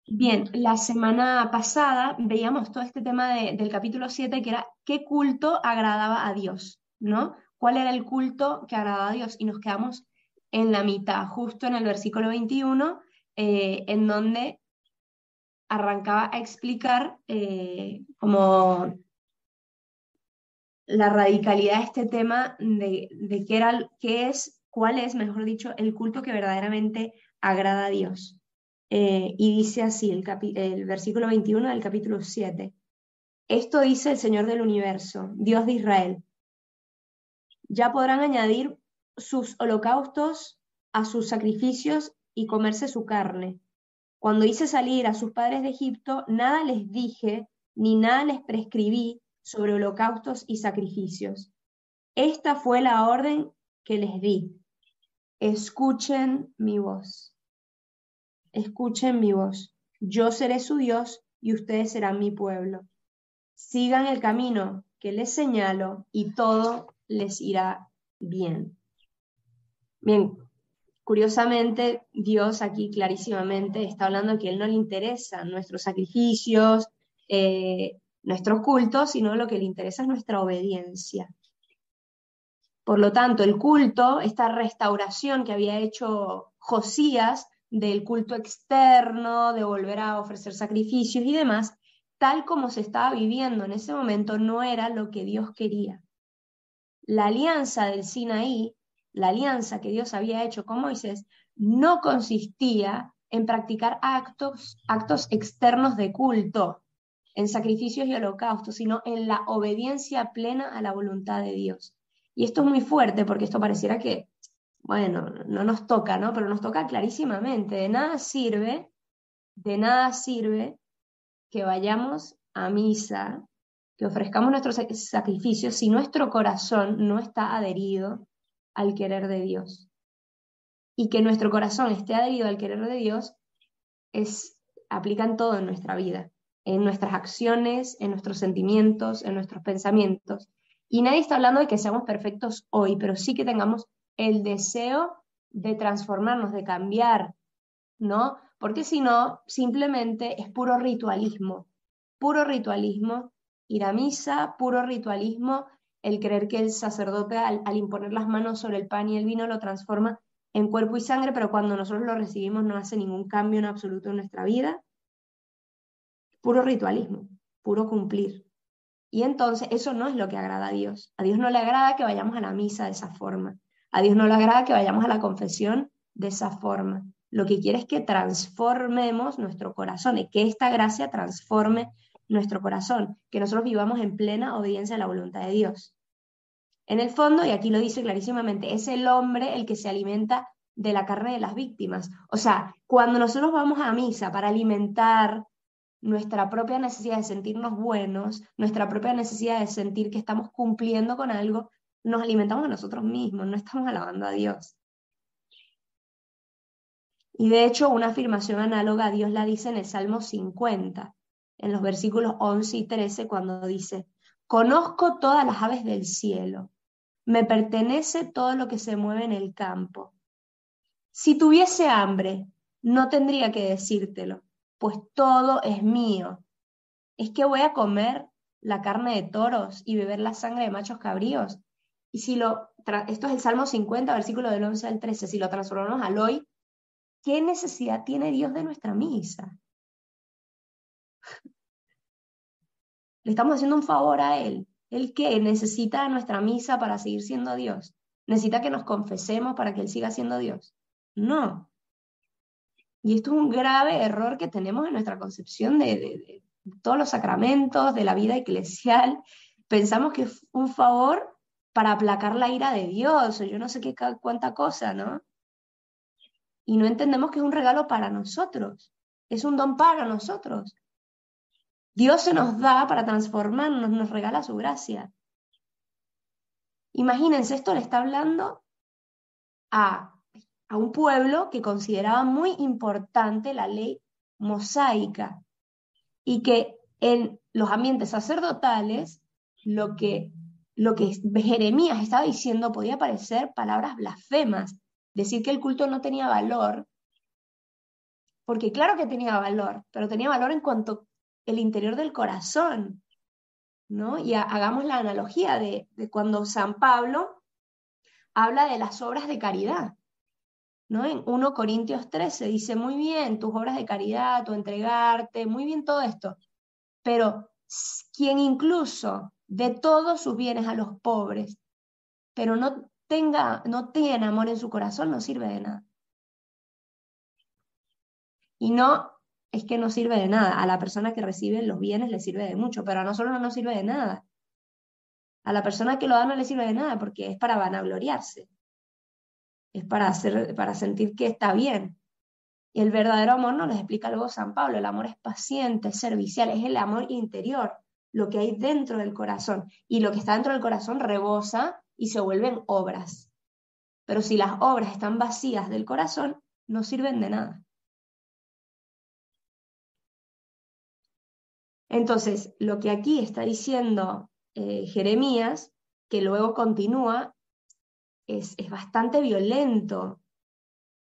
Bien, la semana pasada veíamos todo este tema del capítulo 7 que era qué culto agradaba a Dios, ¿no? ¿Cuál era el culto que agradaba a Dios? Y nos quedamos en la mitad, justo en el versículo 21, en donde arrancaba a explicar como la radicalidad de este tema de qué era, qué es, cuál es, mejor dicho, el culto que verdaderamente agrada a Dios. Y dice así el versículo 21 del capítulo 7. Esto dice el Señor del universo, Dios de Israel. Ya podrán añadir sus holocaustos a sus sacrificios y comerse su carne. Cuando hice salir a sus padres de Egipto, nada les dije ni nada les prescribí sobre holocaustos y sacrificios. Esta fue la orden que les di. Escuchen mi voz. Escuchen mi voz. Yo seré su Dios y ustedes serán mi pueblo. Sigan el camino que les señalo y todo les irá bien. Bien, curiosamente, Dios aquí clarísimamente está hablando que a Él no le interesan nuestros sacrificios, nuestros cultos, sino lo que le interesa es nuestra obediencia. Por lo tanto, el culto, esta restauración que había hecho Josías del culto externo, de volver a ofrecer sacrificios y demás, tal como se estaba viviendo en ese momento, no era lo que Dios quería. La alianza del Sinaí, la alianza que Dios había hecho con Moisés, no consistía en practicar actos externos de culto, en sacrificios y holocaustos, sino en la obediencia plena a la voluntad de Dios. Y esto es muy fuerte porque esto pareciera que, bueno, no nos toca, ¿no? Pero nos toca clarísimamente. De nada sirve que vayamos a misa, que ofrezcamos nuestros sacrificios si nuestro corazón no está adherido al querer de Dios. Y que nuestro corazón esté adherido al querer de Dios es, aplica en todo en nuestra vida, en nuestras acciones, en nuestros sentimientos, en nuestros pensamientos. Y nadie está hablando de que seamos perfectos hoy, pero sí que tengamos el deseo de transformarnos, de cambiar, ¿no? Porque si no, simplemente es puro ritualismo, ir a misa, puro ritualismo, el creer que el sacerdote al imponer las manos sobre el pan y el vino lo transforma en cuerpo y sangre, pero cuando nosotros lo recibimos no hace ningún cambio en absoluto en nuestra vida, puro ritualismo, puro cumplir. Y entonces eso no es lo que agrada a Dios. A Dios no le agrada que vayamos a la misa de esa forma. A Dios no le agrada que vayamos a la confesión de esa forma. Lo que quiere es que transformemos nuestro corazón y que esta gracia transforme nuestro corazón, que nosotros vivamos en plena obediencia a la voluntad de Dios. En el fondo, y aquí lo dice clarísimamente, es el hombre el que se alimenta de la carne de las víctimas. O sea, cuando nosotros vamos a misa para alimentar nuestra propia necesidad de sentirnos buenos, nuestra propia necesidad de sentir que estamos cumpliendo con algo, nos alimentamos de nosotros mismos, no estamos alabando a Dios. Y de hecho, una afirmación análoga a Dios la dice en el Salmo 50, en los versículos 11 y 13, cuando dice, conozco todas las aves del cielo, me pertenece todo lo que se mueve en el campo. Si tuviese hambre, no tendría que decírtelo, pues todo es mío. ¿Es que voy a comer la carne de toros y beber la sangre de machos cabríos? Y si esto es el Salmo 50, versículo del 11 al 13, si lo transformamos al hoy, ¿qué necesidad tiene Dios de nuestra misa? Le estamos haciendo un favor a Él. ¿Él qué? ¿Necesita nuestra misa para seguir siendo Dios? ¿Necesita que nos confesemos para que Él siga siendo Dios? No. Y esto es un grave error que tenemos en nuestra concepción de todos los sacramentos, de la vida eclesial. Pensamos que es un favor para aplacar la ira de Dios, o yo no sé qué cuánta cosa, ¿no? Y no entendemos que es un regalo para nosotros, es un don para nosotros. Dios se nos da para transformarnos, nos regala su gracia. Imagínense, esto le está hablando a, a un pueblo que consideraba muy importante la ley mosaica y que en los ambientes sacerdotales lo que, lo que Jeremías estaba diciendo podía parecer palabras blasfemas, decir que el culto no tenía valor porque claro que tenía valor, pero tenía valor en cuanto el interior del corazón, ¿no? Y hagamos la analogía de cuando San Pablo habla de las obras de caridad, ¿no? En 1 Corintios 13 dice, muy bien, tus obras de caridad, tu entregarte, muy bien todo esto, pero quien incluso dé todos sus bienes a los pobres, pero no tiene amor en su corazón, no sirve de nada. Y no es que no sirve de nada, a la persona que recibe los bienes le sirve de mucho, pero a nosotros no nos sirve de nada. A la persona que lo da no le sirve de nada porque es para vanagloriarse, es para sentir que está bien. Y el verdadero amor nos lo explica luego San Pablo, el amor es paciente, es servicial, es el amor interior, lo que hay dentro del corazón. Y lo que está dentro del corazón rebosa y se vuelven obras. Pero si las obras están vacías del corazón, no sirven de nada. Entonces, lo que aquí está diciendo Jeremías, que luego continúa, es bastante violento.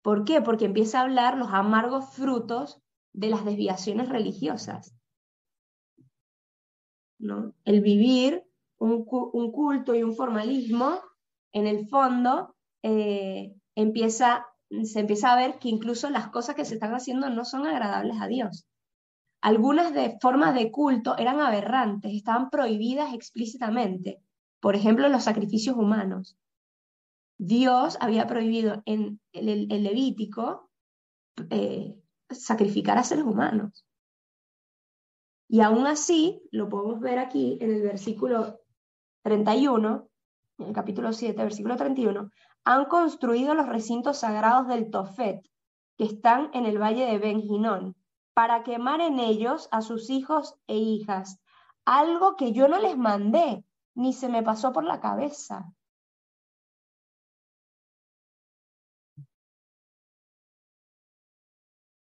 ¿Por qué? Porque empieza a hablar los amargos frutos de las desviaciones religiosas, ¿no? El vivir un culto y un formalismo, en el fondo, se empieza a ver que incluso las cosas que se están haciendo no son agradables a Dios. Algunas formas de culto eran aberrantes, estaban prohibidas explícitamente. Por ejemplo, los sacrificios humanos. Dios había prohibido en el Levítico sacrificar a seres humanos. Y aún así, lo podemos ver aquí en el versículo 31, en el capítulo 7, versículo 31, han construido los recintos sagrados del Tofet, que están en el valle de Ben Hinón, para quemar en ellos a sus hijos e hijas, algo que yo no les mandé, ni se me pasó por la cabeza.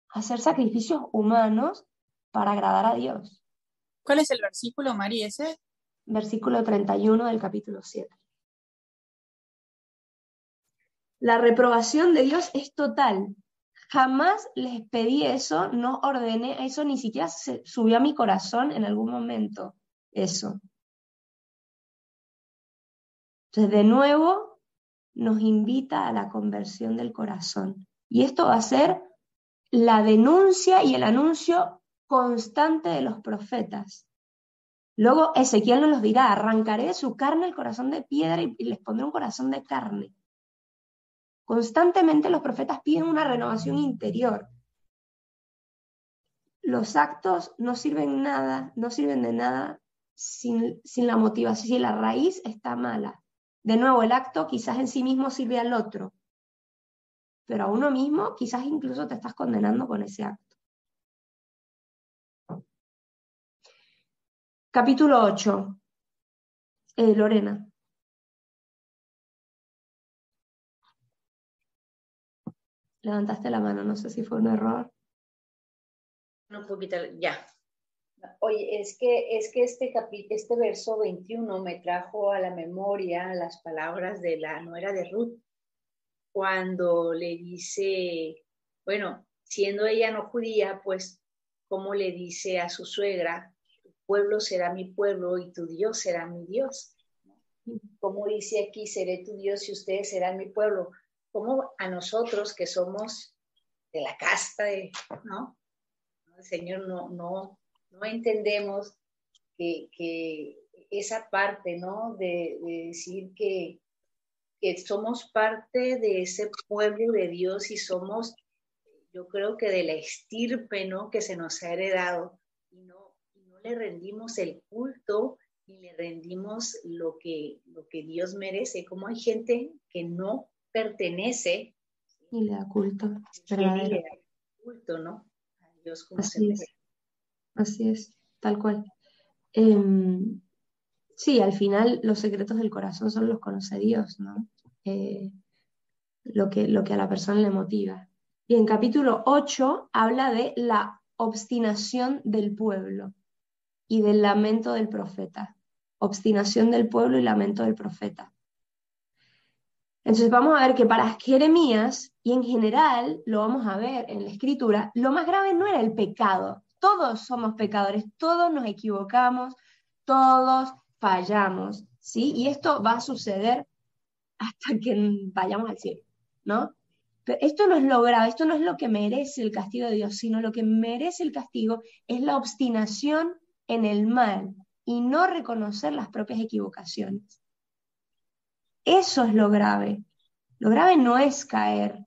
Hacer sacrificios humanos para agradar a Dios. ¿Cuál es el versículo, Mari, ese? Versículo 31 del capítulo 7. La reprobación de Dios es total. Jamás les pedí eso, no ordené eso, ni siquiera se subió a mi corazón en algún momento eso. Entonces, de nuevo, nos invita a la conversión del corazón. Y esto va a ser la denuncia y el anuncio constante de los profetas. Luego Ezequiel nos los dirá, arrancaré de su carne el corazón de piedra y les pondré un corazón de carne. Constantemente los profetas piden una renovación interior. Los actos no sirven de nada sin la motivación, si la raíz está mala. De nuevo, el acto quizás en sí mismo sirve al otro, pero a uno mismo quizás incluso te estás condenando con ese acto. Capítulo 8. Lorena. Levantaste la mano, no sé si fue un error. Un poquito, ya. Oye, es que este verso 21 me trajo a la memoria las palabras de la nuera de Ruth, cuando le dice, bueno, siendo ella no judía, pues, ¿cómo le dice a su suegra, tu pueblo será mi pueblo y tu Dios será mi Dios? Como dice aquí, seré tu Dios y ustedes serán mi pueblo. Como a nosotros que somos de la casta, ¿no? El Señor no entendemos que esa parte, ¿no? De decir que somos parte de ese pueblo de Dios y somos, yo creo que de la estirpe, ¿no? Que se nos ha heredado y no le rendimos el culto ni le rendimos lo que Dios merece. Como hay gente que no pertenece Y le da culto. y le da culto, ¿no? A Dios como se merece. Así es, tal cual. Sí, al final los secretos del corazón son los conoce Dios, ¿no? Lo que a la persona le motiva. Y en capítulo 8 habla de la obstinación del pueblo y del lamento del profeta. Obstinación del pueblo y lamento del profeta. Entonces vamos a ver que para Jeremías, y en general lo vamos a ver en la escritura, lo más grave no era el pecado. Todos somos pecadores, todos nos equivocamos, todos fallamos, ¿sí? Y esto va a suceder hasta que vayamos al cielo, ¿no? Pero esto no es lo grave, esto no es lo que merece el castigo de Dios, sino lo que merece el castigo es la obstinación en el mal y no reconocer las propias equivocaciones. Eso es lo grave. Lo grave no es caer,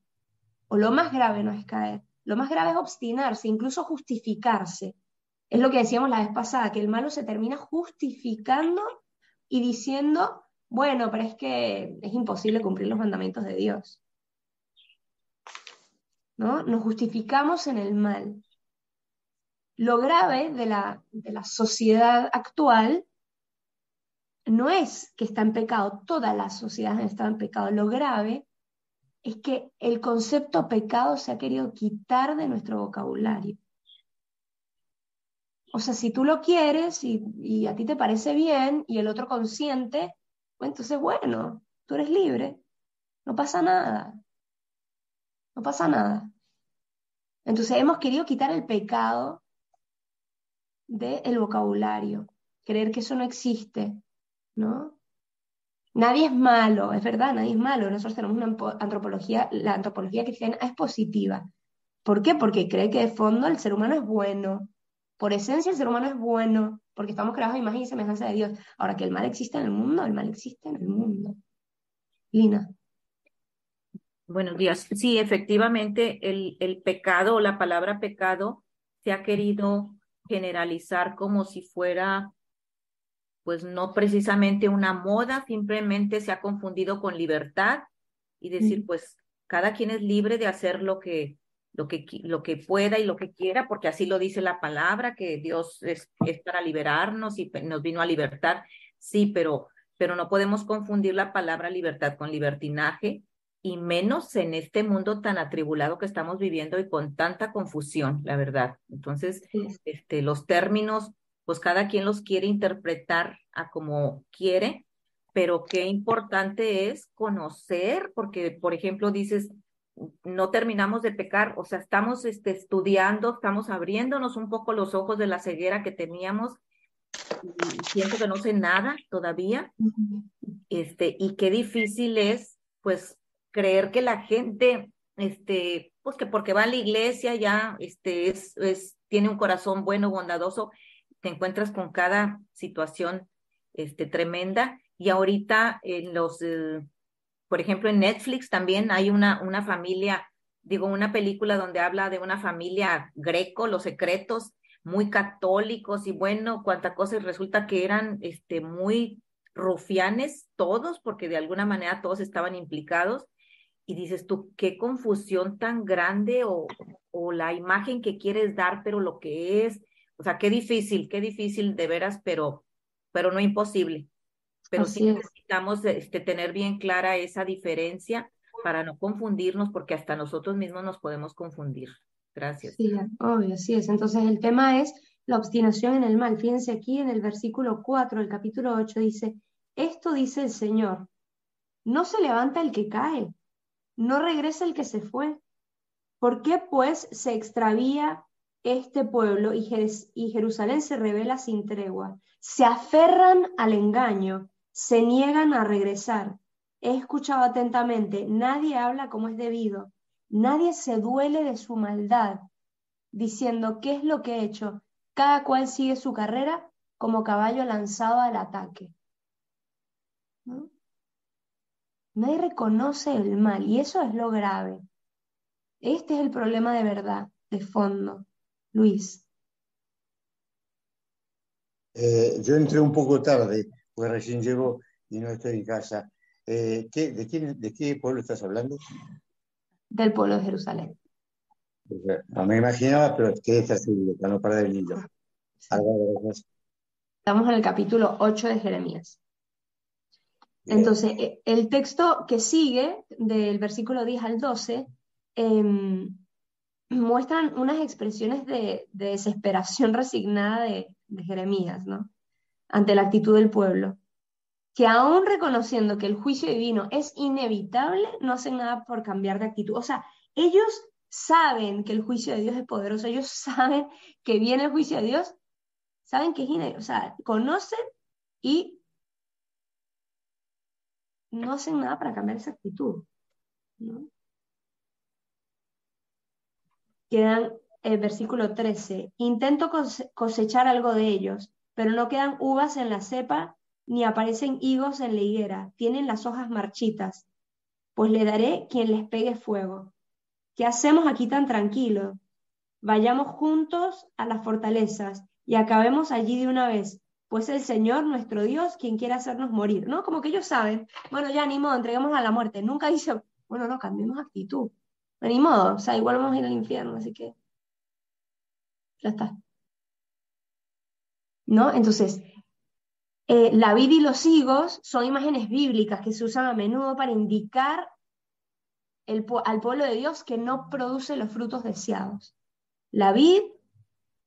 o lo más grave no es caer. Lo más grave es obstinarse, incluso justificarse. Es lo que decíamos la vez pasada, que el malo se termina justificando y diciendo, bueno, pero es que es imposible cumplir los mandamientos de Dios, ¿no? Nos justificamos en el mal. Lo grave de la sociedad actual no es que está en pecado, toda la sociedad está en pecado. Lo grave es que el concepto pecado se ha querido quitar de nuestro vocabulario. O sea, si tú lo quieres y a ti te parece bien y el otro consiente, pues entonces, bueno, tú eres libre, no pasa nada, no pasa nada. Entonces hemos querido quitar el pecado del vocabulario, creer que eso no existe, ¿no? Nadie es malo, es verdad, nadie es malo. Nosotros tenemos una antropología, la antropología cristiana es positiva. ¿Por qué? Porque cree que de fondo el ser humano es bueno. Por esencia el ser humano es bueno, porque estamos creados a imagen y semejanza de Dios. Ahora que el mal existe en el mundo, el mal existe en el mundo. Lina. Buenos días. Sí, efectivamente, el pecado o la palabra pecado se ha querido generalizar como si fuera, pues no precisamente una moda, simplemente se ha confundido con libertad y decir, pues cada quien es libre de hacer lo que pueda y lo que quiera, porque así lo dice la palabra, que Dios es para liberarnos y nos vino a libertar. Sí, pero no podemos confundir la palabra libertad con libertinaje, y menos en este mundo tan atribulado que estamos viviendo y con tanta confusión, la verdad. Entonces, los términos, pues cada quien los quiere interpretar a como quiere, pero qué importante es conocer, porque, por ejemplo, dices, no terminamos de pecar, o sea, estamos estudiando, estamos abriéndonos un poco los ojos de la ceguera que teníamos, y siento que no sé nada todavía, y qué difícil es, pues, creer que la gente, pues que porque va a la iglesia ya, tiene un corazón bueno, bondadoso. Te encuentras con cada situación, tremenda, y ahorita por ejemplo, en Netflix también hay una familia, digo, una película donde habla de una familia greco, Los Secretos, muy católicos y bueno, cuánta cosa, y resulta que eran muy rufianes todos, porque de alguna manera todos estaban implicados, y dices tú, qué confusión tan grande, o la imagen que quieres dar, pero lo que es, o sea, qué difícil de veras, pero no imposible. Pero sí Así es. necesitamos tener bien clara esa diferencia para no confundirnos, porque hasta nosotros mismos nos podemos confundir. Gracias. Sí, obvio, así es. Entonces el tema es la obstinación en el mal. Fíjense aquí en el versículo 4 del capítulo 8 dice, esto dice el Señor, no se levanta el que cae, no regresa el que se fue. ¿Por qué pues se extravía este pueblo y Jerusalén se revela sin tregua? Se aferran al engaño, se niegan a regresar. He escuchado atentamente, nadie habla como es debido, nadie se duele de su maldad, diciendo, ¿qué es lo que he hecho? Cada cual sigue su carrera como caballo lanzado al ataque. ¿No? Nadie reconoce el mal y eso es lo grave. Este es el problema de verdad, de fondo. Luis. Yo entré un poco tarde, porque recién llego y no estoy en casa. ¿De qué pueblo estás hablando? Del pueblo de Jerusalén. No me imaginaba, pero qué terrible, para no perder el hilo. Sí. Estamos en el capítulo 8 de Jeremías. Bien. Entonces, el texto que sigue, del versículo 10 al 12, muestran unas expresiones de desesperación resignada de Jeremías, ¿no? Ante la actitud del pueblo. que aún reconociendo que el juicio divino es inevitable, no hacen nada por cambiar de actitud. O sea, ellos saben que el juicio de Dios es poderoso, ellos saben que viene el juicio de Dios, saben que es inevitable, o sea, conocen y no hacen nada para cambiar esa actitud, ¿no? Quedan el versículo 13. Intento cosechar algo de ellos, pero no quedan uvas en la cepa, ni aparecen higos en la higuera. Tienen las hojas marchitas, pues le daré quien les pegue fuego. ¿Qué hacemos aquí tan tranquilo? Vayamos juntos a las fortalezas y acabemos allí de una vez, pues el Señor, nuestro Dios, quien quiere hacernos morir, ¿no? Como que ellos saben, bueno, ya ni modo, entreguemos a la muerte. Nunca dice, bueno, no, cambiemos actitud. No, ni modo, o sea, igual vamos a ir al infierno, así que ya está. ¿No? Entonces, la vid y los higos son imágenes bíblicas que se usan a menudo para indicar al pueblo de Dios que no produce los frutos deseados. La vid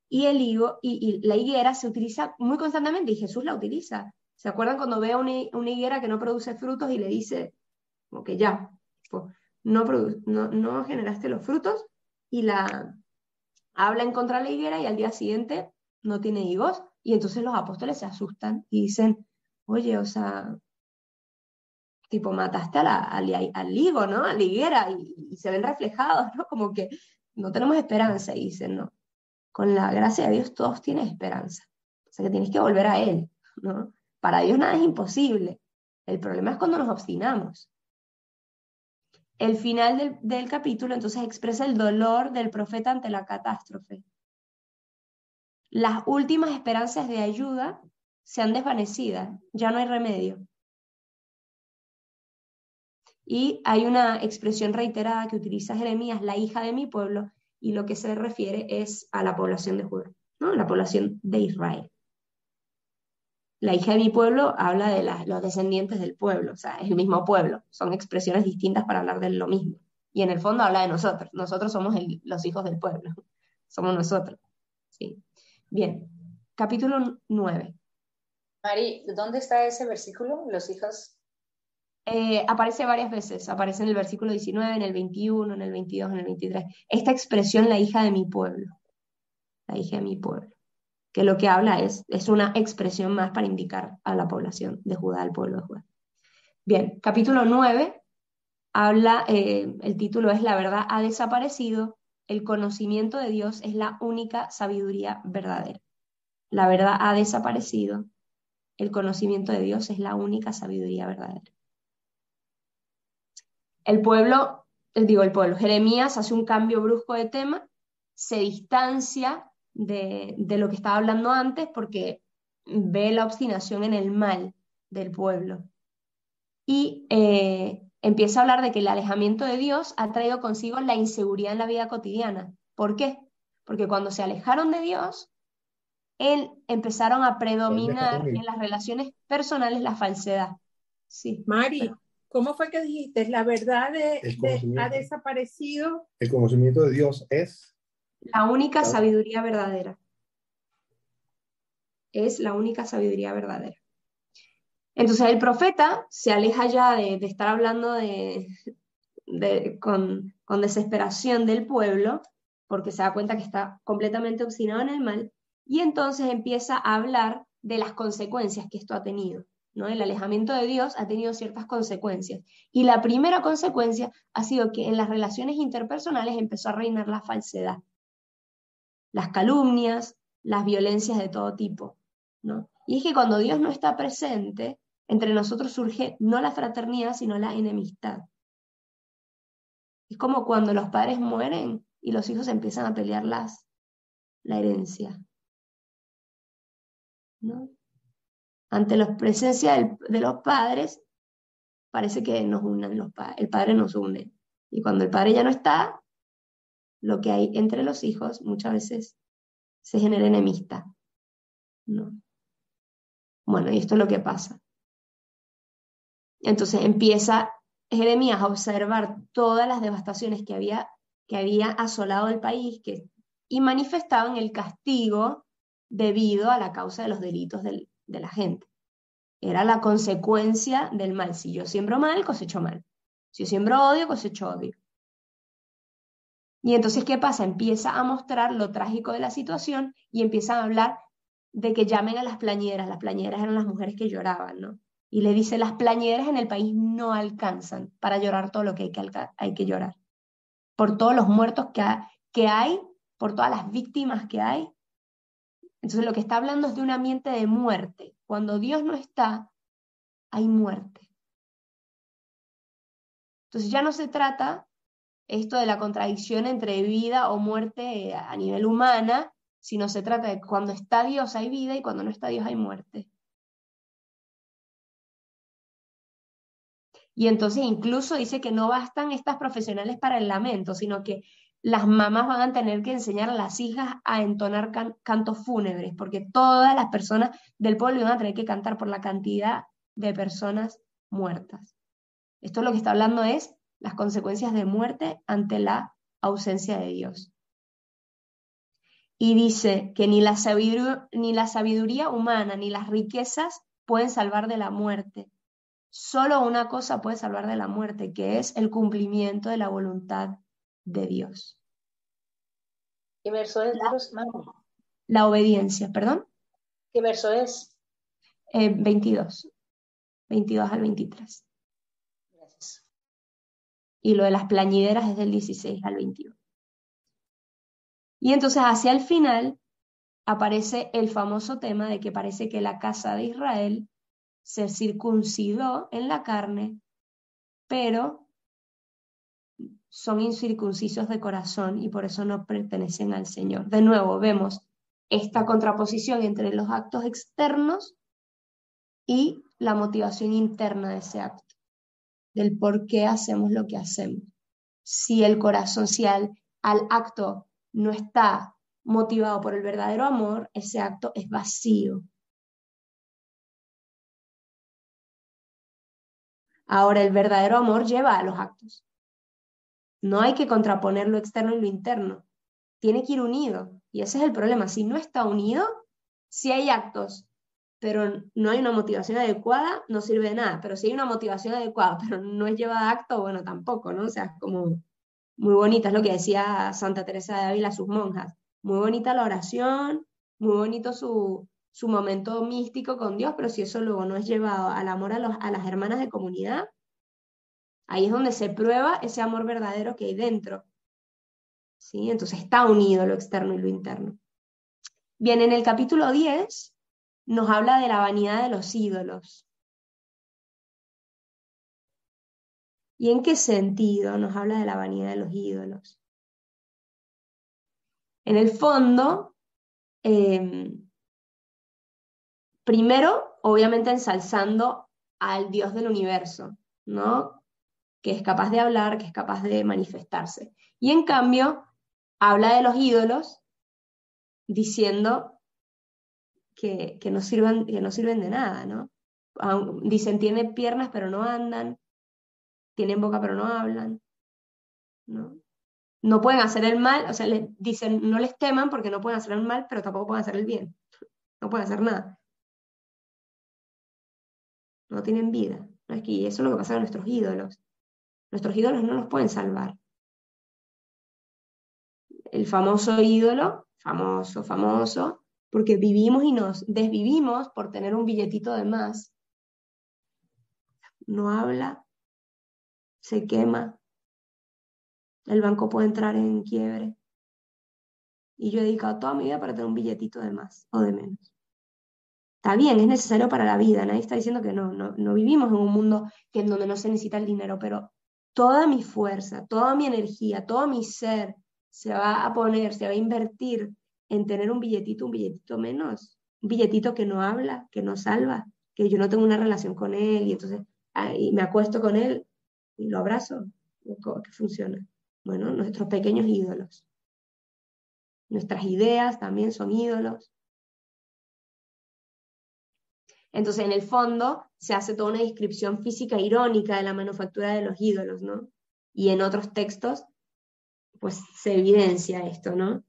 y el higo y la higuera se utiliza muy constantemente y Jesús la utiliza. ¿Se acuerdan cuando ve a una higuera que no produce frutos y le dice, como que ya, pues, no generaste los frutos, y la habla en contra de la higuera y al día siguiente no tiene higos? Y entonces los apóstoles se asustan y dicen, oye, o sea, tipo, mataste al higo, ¿no? A la higuera, y se ven reflejados, ¿no? Como que no tenemos esperanza, y dicen, no, con la gracia de Dios todos tienen esperanza. O sea que tienes que volver a Él, ¿no? Para Dios nada es imposible. El problema es cuando nos obstinamos. El final del capítulo entonces expresa el dolor del profeta ante la catástrofe. Las últimas esperanzas de ayuda se han desvanecido, ya no hay remedio. Y hay una expresión reiterada que utiliza Jeremías, la hija de mi pueblo, y lo que se refiere es a la población de Judá, ¿no? La población de Israel. La hija de mi pueblo habla de los descendientes del pueblo, o sea, es el mismo pueblo, son expresiones distintas para hablar de lo mismo. Y en el fondo habla de nosotros somos los hijos del pueblo, somos nosotros. ¿Sí? Bien, capítulo 9. Mari, ¿dónde está ese versículo? Los hijos. Aparece varias veces, aparece en el versículo 19, en el 21, en el 22, en el 23. Esta expresión, la hija de mi pueblo, la hija de mi pueblo, que lo que habla es una expresión más para indicar a la población de Judá, al pueblo de Judá. Bien, capítulo 9 habla, el título es La verdad ha desaparecido, el conocimiento de Dios es la única sabiduría verdadera. La verdad ha desaparecido, el conocimiento de Dios es la única sabiduría verdadera. El pueblo, Jeremías hace un cambio brusco de tema, se distancia de lo que estaba hablando antes porque ve la obstinación en el mal del pueblo. Y empieza a hablar de que el alejamiento de Dios ha traído consigo la inseguridad en la vida cotidiana. ¿Por qué? Porque cuando se alejaron de Dios, empezaron a predominar en las relaciones personales la falsedad. Sí. Mari, ¿cómo fue que dijiste? La verdad ha desaparecido. El conocimiento de Dios es la única sabiduría verdadera. Es la única sabiduría verdadera. Entonces el profeta se aleja ya de estar hablando con desesperación del pueblo, porque se da cuenta que está completamente obstinado en el mal, y entonces empieza a hablar de las consecuencias que esto ha tenido, ¿no? El alejamiento de Dios ha tenido ciertas consecuencias, y la primera consecuencia ha sido que en las relaciones interpersonales empezó a reinar la falsedad, las calumnias, las violencias de todo tipo, ¿no? Y es que cuando Dios no está presente, entre nosotros surge no la fraternidad, sino la enemistad. Es como cuando los padres mueren y los hijos empiezan a pelear la herencia, ¿no? Ante la presencia de los padres, parece que nos unen el padre nos une. Y cuando el padre ya no está, lo que hay entre los hijos muchas veces se genera enemistad, ¿no? Bueno, y esto es lo que pasa. Entonces empieza Jeremías a observar todas las devastaciones que había asolado el país y manifestaban el castigo debido a la causa de los delitos de la gente. Era la consecuencia del mal. Si yo siembro mal, cosecho mal. Si yo siembro odio, cosecho odio. Y entonces, ¿qué pasa? Empieza a mostrar lo trágico de la situación y empiezan a hablar de que llamen a las plañideras. Las plañideras eran las mujeres que lloraban, ¿no? Y le dice, las plañideras en el país no alcanzan para llorar todo lo que hay que llorar. Por todos los muertos que hay, por todas las víctimas que hay. Entonces lo que está hablando es de un ambiente de muerte. Cuando Dios no está, hay muerte. Entonces ya no se trata esto de la contradicción entre vida o muerte a nivel humana, sino se trata de que cuando está Dios hay vida y cuando no está Dios hay muerte. Y entonces incluso dice que no bastan estas profesionales para el lamento, sino que las mamás van a tener que enseñar a las hijas a entonar cantos fúnebres, porque todas las personas del pueblo van a tener que cantar por la cantidad de personas muertas. Esto lo que está hablando es las consecuencias de muerte ante la ausencia de Dios. Y dice que ni la sabiduría humana ni las riquezas pueden salvar de la muerte. Solo una cosa puede salvar de la muerte, que es el cumplimiento de la voluntad de Dios. ¿Qué verso es? La obediencia, ¿perdón? ¿Qué verso es? 22 al 23. Gracias. Y lo de las plañideras es del 16 al 21. Y entonces hacia el final aparece el famoso tema de que parece que la casa de Israel se circuncidó en la carne, pero son incircuncisos de corazón y por eso no pertenecen al Señor. De nuevo, vemos esta contraposición entre los actos externos y la motivación interna de ese acto, del por qué hacemos lo que hacemos. Si el corazón, si al acto no está motivado por el verdadero amor, ese acto es vacío. Ahora, el verdadero amor lleva a los actos. No hay que contraponer lo externo y lo interno. Tiene que ir unido. Y ese es el problema. Si no está unido, si hay actos, pero no hay una motivación adecuada, no sirve de nada. Pero si hay una motivación adecuada, pero no es llevada a acto, bueno, tampoco, ¿no? O sea, es como muy bonita, es lo que decía Santa Teresa de Ávila a sus monjas. Muy bonita la oración, muy bonito su momento místico con Dios, pero si eso luego no es llevado al amor a las hermanas de comunidad, ahí es donde se prueba ese amor verdadero que hay dentro. ¿Sí? Entonces está unido lo externo y lo interno. Bien, en el capítulo 10 nos habla de la vanidad de los ídolos. ¿Y en qué sentido nos habla de la vanidad de los ídolos? En el fondo, primero, obviamente ensalzando al Dios del universo, ¿no? Que es capaz de hablar, que es capaz de manifestarse. Y en cambio, habla de los ídolos diciendo que no sirven de nada, ¿no? Dicen, tienen piernas pero no andan, tienen boca pero no hablan, ¿no? No pueden hacer el mal, o sea, les dicen, no les teman porque no pueden hacer el mal, pero tampoco pueden hacer el bien. No pueden hacer nada. No tienen vida. ¿No? Es que eso es lo que pasa con nuestros ídolos. Nuestros ídolos no nos pueden salvar. El famoso ídolo, famoso, porque vivimos y nos desvivimos por tener un billetito de más. No habla, se quema, el banco puede entrar en quiebre. Y yo he dedicado toda mi vida para tener un billetito de más o de menos. Está bien, es necesario para la vida, nadie está diciendo que no vivimos en un mundo en donde no se necesita el dinero, pero toda mi fuerza, toda mi energía, todo mi ser se va a poner, se va a invertir en tener un billetito menos, un billetito que no habla, que no salva, que yo no tengo una relación con él y entonces me acuesto con él y lo abrazo, que funciona. Bueno, nuestros pequeños ídolos. Nuestras ideas también son ídolos. Entonces, en el fondo, se hace toda una descripción física irónica de la manufactura de los ídolos, ¿no? Y en otros textos, pues se evidencia esto, ¿no?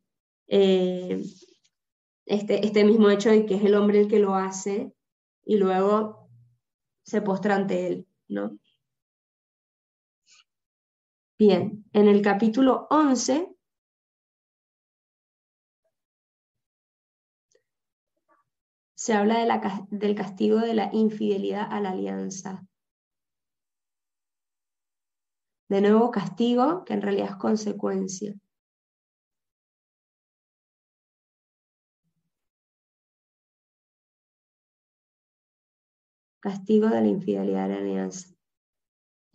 Este mismo hecho de que es el hombre el que lo hace, y luego se postra ante él, ¿no? Bien, en el capítulo 11 se habla del castigo de la infidelidad a la alianza. De nuevo, castigo que en realidad es consecuencia. Castigo de la infidelidad a la alianza.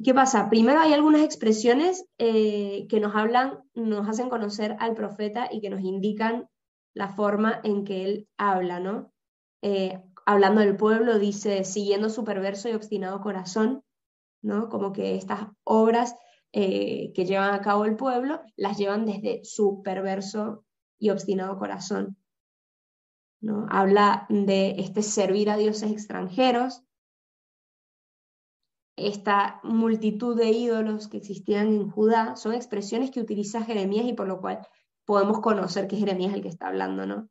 ¿Qué pasa? Primero hay algunas expresiones que nos hacen conocer al profeta y que nos indican la forma en que él habla, ¿no? Hablando del pueblo, dice, siguiendo su perverso y obstinado corazón, ¿no? Como que estas obras que llevan a cabo el pueblo, las llevan desde su perverso y obstinado corazón, ¿no? Habla de servir a dioses extranjeros, esta multitud de ídolos que existían en Judá, son expresiones que utiliza Jeremías y por lo cual podemos conocer que Jeremías es el que está hablando, ¿no?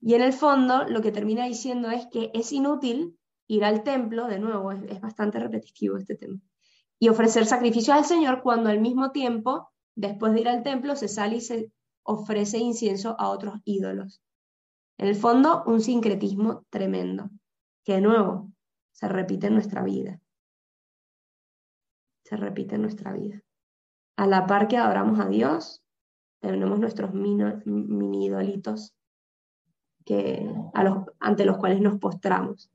Y en el fondo lo que termina diciendo es que es inútil ir al templo, de nuevo, es bastante repetitivo este tema, y ofrecer sacrificios al Señor cuando al mismo tiempo, después de ir al templo, se sale y se ofrece incienso a otros ídolos. En el fondo, un sincretismo tremendo, que de nuevo se repite en nuestra vida. Se repite en nuestra vida. A la par que adoramos a Dios, tenemos nuestros mini idolitos ante los cuales nos postramos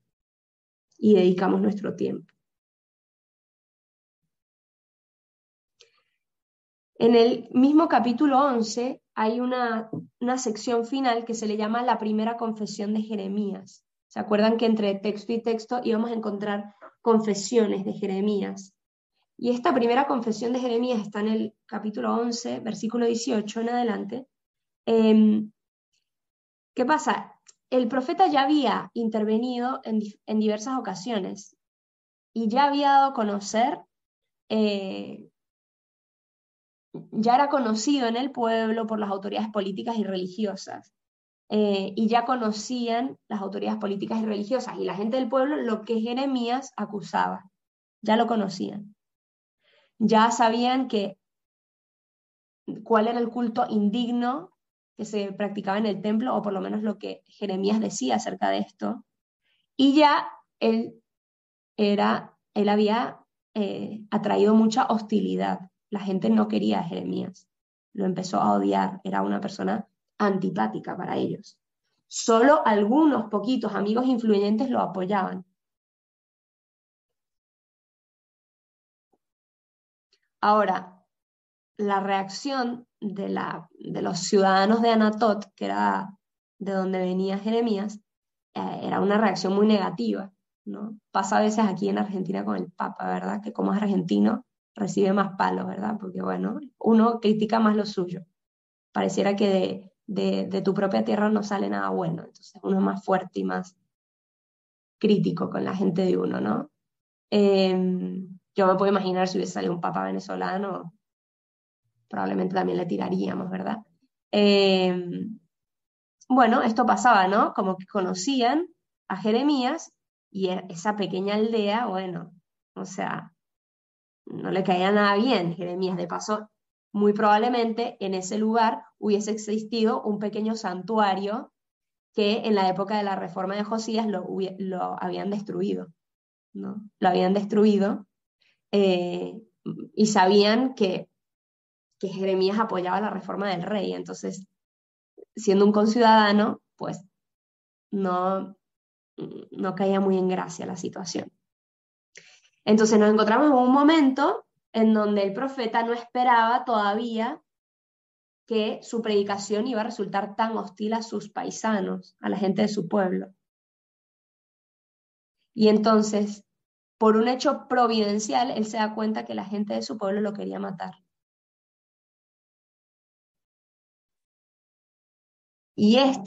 y dedicamos nuestro tiempo. En el mismo capítulo 11 hay una sección final que se le llama la primera confesión de Jeremías. ¿Se acuerdan que entre texto y texto íbamos a encontrar confesiones de Jeremías? Y esta primera confesión de Jeremías está en el capítulo 11, versículo 18 en adelante. ¿Qué pasa? El profeta ya había intervenido en diversas ocasiones y ya había dado a conocer, ya era conocido en el pueblo por las autoridades políticas y religiosas. Y ya conocían las autoridades políticas y religiosas y la gente del pueblo lo que Jeremías acusaba. Ya lo conocían. Ya sabían cuál era el culto indigno que se practicaba en el templo, o por lo menos lo que Jeremías decía acerca de esto. Y ya él había atraído mucha hostilidad. La gente no quería a Jeremías. Lo empezó a odiar. Era una persona antipática para ellos. Solo algunos poquitos amigos influyentes lo apoyaban. Ahora, la reacción de los ciudadanos de Anatot, que era de donde venía Jeremías, era una reacción muy negativa, ¿no? Pasa a veces aquí en Argentina con el Papa, ¿verdad? Que como es argentino, recibe más palos, ¿verdad? Porque, bueno, uno critica más lo suyo. Pareciera que de tu propia tierra no sale nada bueno, entonces uno es más fuerte y más crítico con la gente de uno, ¿no? Yo me puedo imaginar si hubiese salido un papa venezolano, probablemente también le tiraríamos, ¿verdad? Bueno, esto pasaba, ¿no? Como que conocían a Jeremías y esa pequeña aldea, bueno, o sea, no le caía nada bien Jeremías. De paso, muy probablemente en ese lugar hubiese existido un pequeño santuario que en la época de la reforma de Josías lo habían destruido, ¿no? Lo habían destruido y sabían que Jeremías apoyaba la reforma del rey, entonces, siendo un conciudadano, pues no caía muy en gracia la situación. Entonces nos encontramos en un momento en donde el profeta no esperaba todavía que su predicación iba a resultar tan hostil a sus paisanos, a la gente de su pueblo. Y entonces, por un hecho providencial, él se da cuenta que la gente de su pueblo lo quería matar. Y es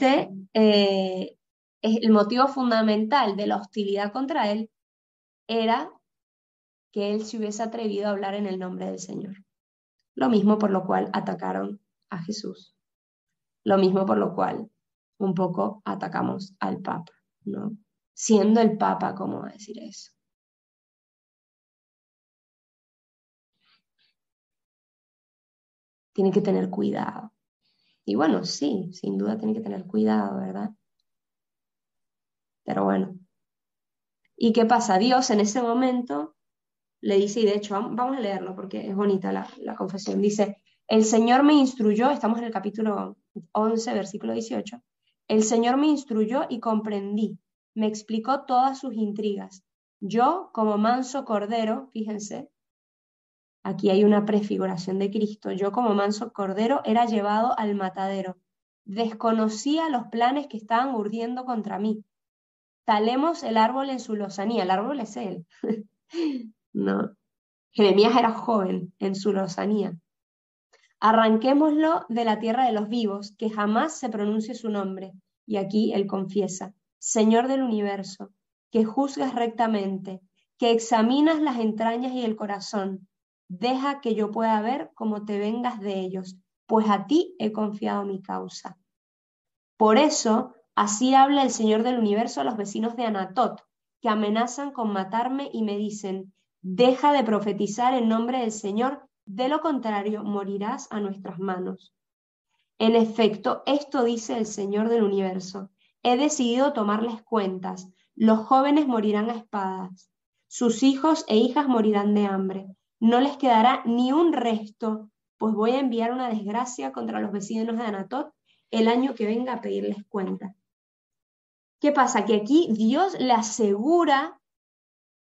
el motivo fundamental de la hostilidad contra él, era que él se hubiese atrevido a hablar en el nombre del Señor. Lo mismo por lo cual atacaron a Jesús. Lo mismo por lo cual un poco atacamos al Papa, ¿no? siendo el Papa, ¿cómo va a decir eso? Tiene que tener cuidado. Y bueno, sí, sin duda tiene que tener cuidado, ¿verdad? Pero bueno. ¿Y qué pasa? Dios en ese momento le dice, y de hecho vamos a leerlo porque es bonita la confesión, dice, el Señor me instruyó, estamos en el capítulo 11, versículo 18, el Señor me instruyó y comprendí, me explicó todas sus intrigas. Yo, como manso cordero, fíjense, aquí hay una prefiguración de Cristo, yo como manso cordero era llevado al matadero, desconocía los planes que estaban urdiendo contra mí. Talemos el árbol en su lozanía, el árbol es él. No, Jeremías era joven en su lozanía. Arranquémoslo de la tierra de los vivos, que jamás se pronuncie su nombre. Y aquí él confiesa, Señor del universo, que juzgas rectamente, que examinas las entrañas y el corazón, deja que yo pueda ver cómo te vengas de ellos, pues a ti he confiado mi causa. Por eso, así habla el Señor del universo a los vecinos de Anatot, que amenazan con matarme y me dicen, deja de profetizar en nombre del Señor, de lo contrario morirás a nuestras manos. En efecto, esto dice el Señor del universo, he decidido tomarles cuentas, los jóvenes morirán a espadas, sus hijos e hijas morirán de hambre, no les quedará ni un resto, pues voy a enviar una desgracia contra los vecinos de Anatot el año que venga a pedirles cuenta. ¿Qué pasa? Que aquí Dios le asegura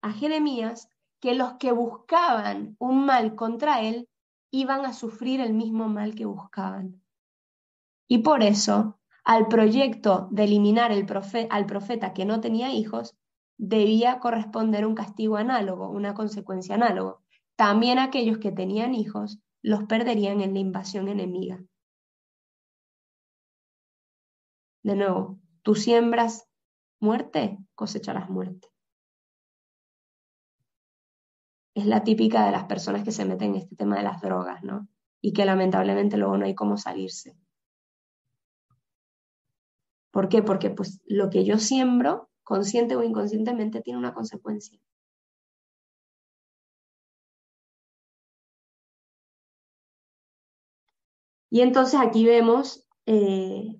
a Jeremías que los que buscaban un mal contra él iban a sufrir el mismo mal que buscaban. Y por eso, al proyecto de eliminar al profeta que no tenía hijos, debía corresponder un castigo análogo, una consecuencia análoga. También aquellos que tenían hijos los perderían en la invasión enemiga. De nuevo, tú siembras muerte, cosecharás muerte. Es la típica de las personas que se meten en este tema de las drogas, ¿no? Y que lamentablemente luego no hay cómo salirse. ¿Por qué? Porque pues lo que yo siembro, consciente o inconscientemente, tiene una consecuencia. Y entonces aquí vemos que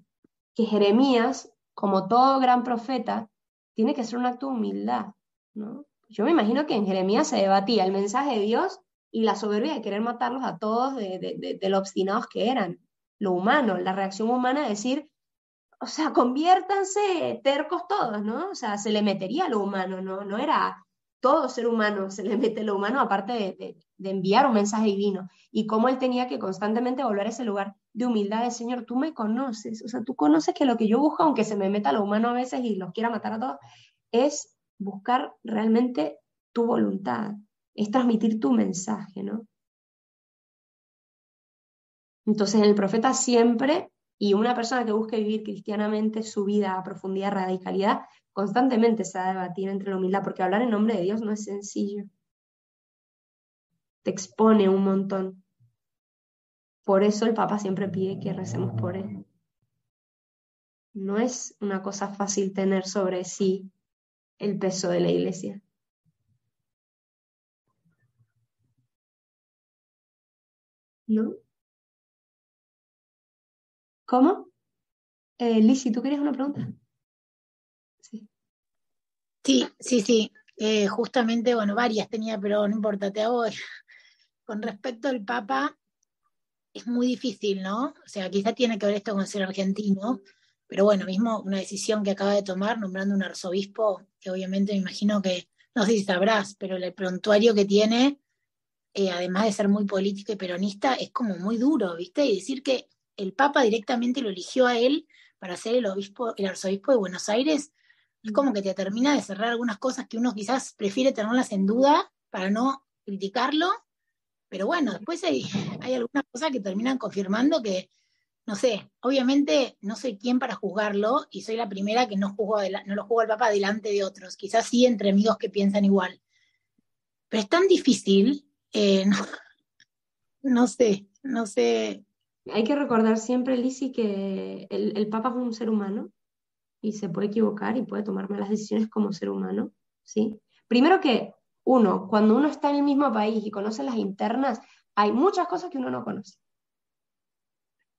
Jeremías, como todo gran profeta, tiene que ser un acto de humildad, ¿no? Yo me imagino que en Jeremías se debatía el mensaje de Dios y la soberbia de querer matarlos a todos de lo obstinados que eran. Lo humano, la reacción humana de decir, o sea, conviértanse tercos todos, ¿no? O sea, se le metería lo humano, ¿no? No era todo ser humano, se le mete lo humano aparte de enviar un mensaje divino. Y cómo él tenía que constantemente volver a ese lugar de humildad de Señor, tú me conoces, o sea, tú conoces que lo que yo busco, aunque se me meta lo humano a veces y los quiera matar a todos, es buscar realmente tu voluntad, es transmitir tu mensaje, ¿no? Entonces el profeta siempre, y una persona que busque vivir cristianamente su vida a profundidad, radicalidad, constantemente se va a debatir entre la humildad, porque hablar en nombre de Dios no es sencillo. Te expone un montón. Por eso el Papa siempre pide que recemos por él. No es una cosa fácil tener sobre sí el peso de la Iglesia. ¿No? ¿Cómo? Lizzy, ¿tú querías una pregunta? Sí. Sí. Justamente, bueno, varias tenía, pero no importa, te hago. Con respecto al Papa, es muy difícil, ¿no? O sea, quizá tiene que ver esto con ser argentino, pero bueno, mismo una decisión que acaba de tomar nombrando un arzobispo, que obviamente me imagino que, no sé si sabrás, pero el prontuario que tiene, además de ser muy político y peronista, es como muy duro, ¿viste? Y decir que el Papa directamente lo eligió a él para ser el arzobispo de Buenos Aires, es como que te termina de cerrar algunas cosas que uno quizás prefiere tenerlas en duda para no criticarlo, pero bueno, después hay algunas cosas que terminan confirmando que, no sé, obviamente no soy quien para juzgarlo y soy la primera que no lo juzgo al Papa delante de otros, quizás sí entre amigos que piensan igual. Pero es tan difícil, no sé. Hay que recordar siempre, Lizzy, que el Papa es un ser humano y se puede equivocar y puede tomar malas decisiones como ser humano, ¿sí? Primero que cuando uno está en el mismo país y conoce las internas, hay muchas cosas que uno no conoce.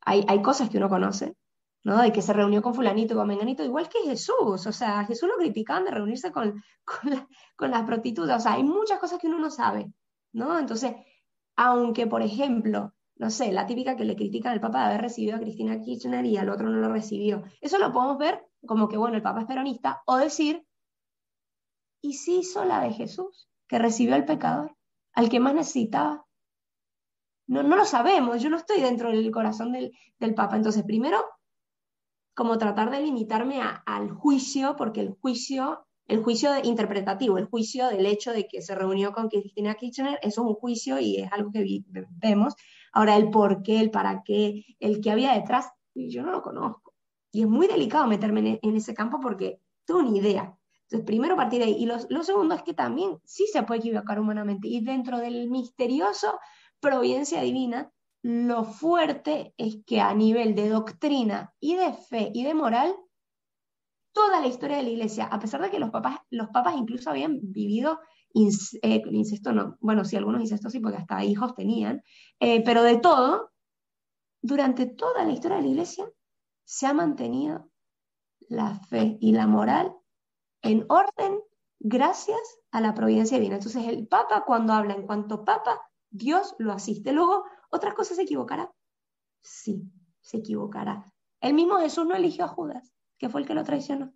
Hay cosas que uno conoce, ¿no? De que se reunió con fulanito, con menganito, igual que Jesús. O sea, a Jesús lo criticaban de reunirse con las prostitutas. O sea, hay muchas cosas que uno no sabe, ¿no? Entonces, aunque, por ejemplo, no sé, la típica que le critican al Papa de haber recibido a Cristina Kirchner y al otro no lo recibió. Eso lo podemos ver como que, bueno, el Papa es peronista, o decir, ¿y si hizo la de Jesús, que recibió al pecador, al que más necesitaba? No, no lo sabemos, yo no estoy dentro del corazón del Papa. Entonces, primero, como tratar de limitarme al juicio, porque el juicio interpretativo, el juicio del hecho de que se reunió con Cristina Kirchner, eso es un juicio y es algo que vemos. Ahora, el por qué, el para qué, el que había detrás, yo no lo conozco. Y es muy delicado meterme en ese campo porque tengo una idea. Entonces, primero partir de ahí. Y lo segundo es que también sí se puede equivocar humanamente. Y dentro del misterioso providencia divina, lo fuerte es que a nivel de doctrina y de fe y de moral, toda la historia de la iglesia, a pesar de que los papas incluso habían vivido incesto, no, bueno, sí, algunos incestos sí, porque hasta hijos tenían, pero de todo, durante toda la historia de la iglesia se ha mantenido la fe y la moral en orden gracias a la providencia divina. Entonces el papa cuando habla en cuanto papa, Dios lo asiste. Luego, ¿otras cosas se equivocará? Sí, se equivocará. El mismo Jesús no eligió a Judas, que fue el que lo traicionó,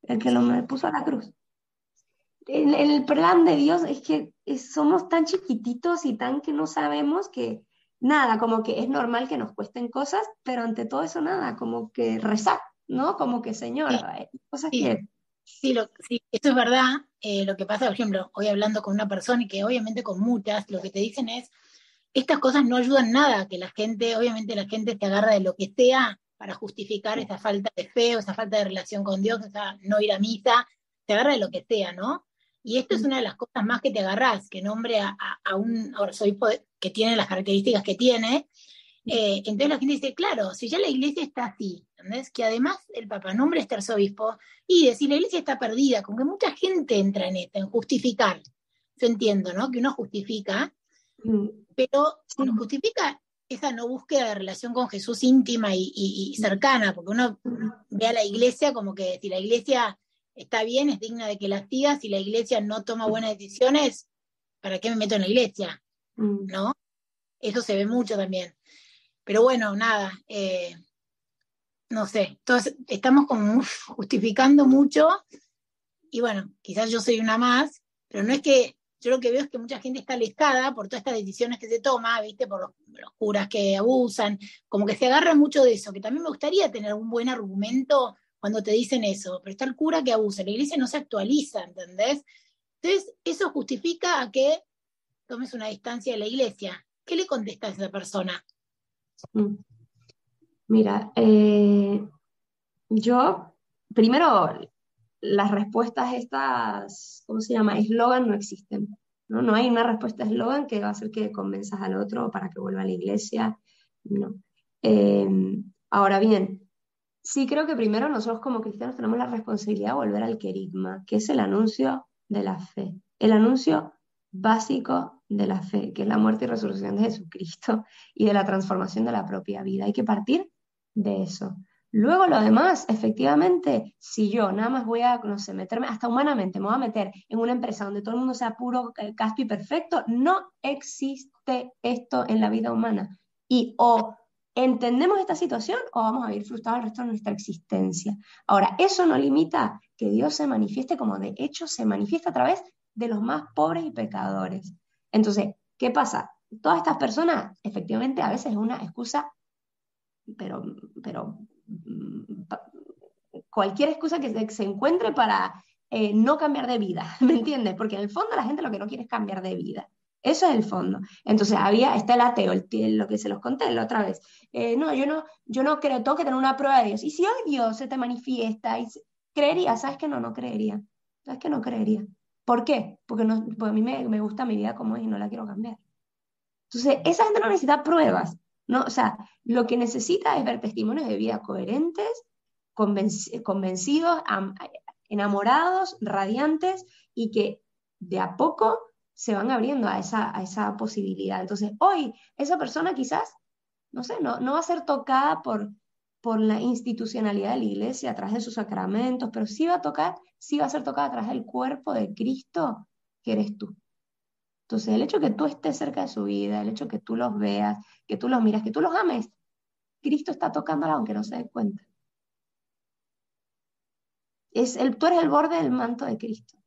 el que lo puso a la cruz. El plan de Dios es que somos tan chiquititos y tan que no sabemos que nada, como que es normal que nos cuesten cosas, pero ante todo eso nada, como que rezar, ¿no? Como que Señor, cosas Sí. que... Sí, esto es verdad. Lo que pasa, por ejemplo, hoy hablando con una persona y que obviamente con muchas, lo que te dicen es, estas cosas no ayudan nada, que obviamente la gente se agarra de lo que sea para justificar esa falta de fe o esa falta de relación con Dios, esa no ir a misa, se agarra de lo que sea, ¿no? Y esto es una de las cosas más que te agarrás, que nombre a un arzobispo que tiene las características que tiene. Entonces la gente dice, claro, si ya la iglesia está así, ¿entendés? Que además el Papa nombra a este arzobispo, y decir, la iglesia está perdida, como que mucha gente entra en esto, en justificar. Yo entiendo, ¿no? Que uno justifica, pero uno justifica esa no búsqueda de relación con Jesús íntima y cercana, porque uno ve a la iglesia como que si la iglesia está bien, es digna de que la siga, si la iglesia no toma buenas decisiones, ¿para qué me meto en la iglesia? ¿No? Eso se ve mucho también. Pero bueno, nada, no sé, entonces estamos como justificando mucho y bueno, quizás yo soy una más, pero no es que, yo lo que veo es que mucha gente está alejada por todas estas decisiones que se toma, ¿viste? Por los curas que abusan, como que se agarra mucho de eso, que también me gustaría tener un buen argumento cuando te dicen eso, pero está el cura que abusa, la iglesia no se actualiza, ¿entendés? Entonces, eso justifica a que tomes una distancia de la iglesia. ¿Qué le contestas a esa persona? Mira, yo, primero, las respuestas estas, ¿cómo se llama? Eslogan no existen, ¿no? No hay una respuesta eslogan que va a hacer que convenzas al otro para que vuelva a la iglesia, no. Ahora bien, sí creo que primero nosotros como cristianos tenemos la responsabilidad de volver al querigma, que es el anuncio de la fe, el anuncio básico de la fe, que es la muerte y resurrección de Jesucristo y de la transformación de la propia vida. Hay que partir de eso. Luego lo demás, efectivamente, si yo nada más voy a, no sé, meterme, hasta humanamente, me voy a meter en una empresa donde todo el mundo sea puro, casto y perfecto, no existe esto en la vida humana. Y o entendemos esta situación o vamos a vivir frustrados el resto de nuestra existencia. Ahora, eso no limita que Dios se manifieste como de hecho se manifiesta a través de los más pobres y pecadores. Entonces, ¿qué pasa? Todas estas personas, efectivamente, a veces es una excusa, pero cualquier excusa que se encuentre para no cambiar de vida, ¿me entiendes? Porque en el fondo la gente lo que no quiere es cambiar de vida. Eso es el fondo. Entonces está el ateo, lo que se los conté la otra vez. No, yo no creo, tengo que tener una prueba de Dios. Y si hoy Dios se te manifiesta, ¿creería? ¿Sabes que no? No creería. ¿Sabes que no creería? ¿Por qué? Porque a mí me gusta mi vida como es y no la quiero cambiar. Entonces, esa gente no necesita pruebas, ¿no? O sea, lo que necesita es ver testimonios de vida coherentes convencidos, enamorados, radiantes, y que de a poco se van abriendo a esa posibilidad. Entonces, hoy esa persona quizás, no sé, no va a ser tocada por la institucionalidad de la iglesia a través de sus sacramentos, pero sí va a ser tocada a través del cuerpo de Cristo, que eres tú. Entonces, el hecho que tú estés cerca de su vida, el hecho que tú los veas, que tú los miras, que tú los ames, Cristo está tocándola aunque no se dé cuenta. Tú eres el borde del manto de Cristo.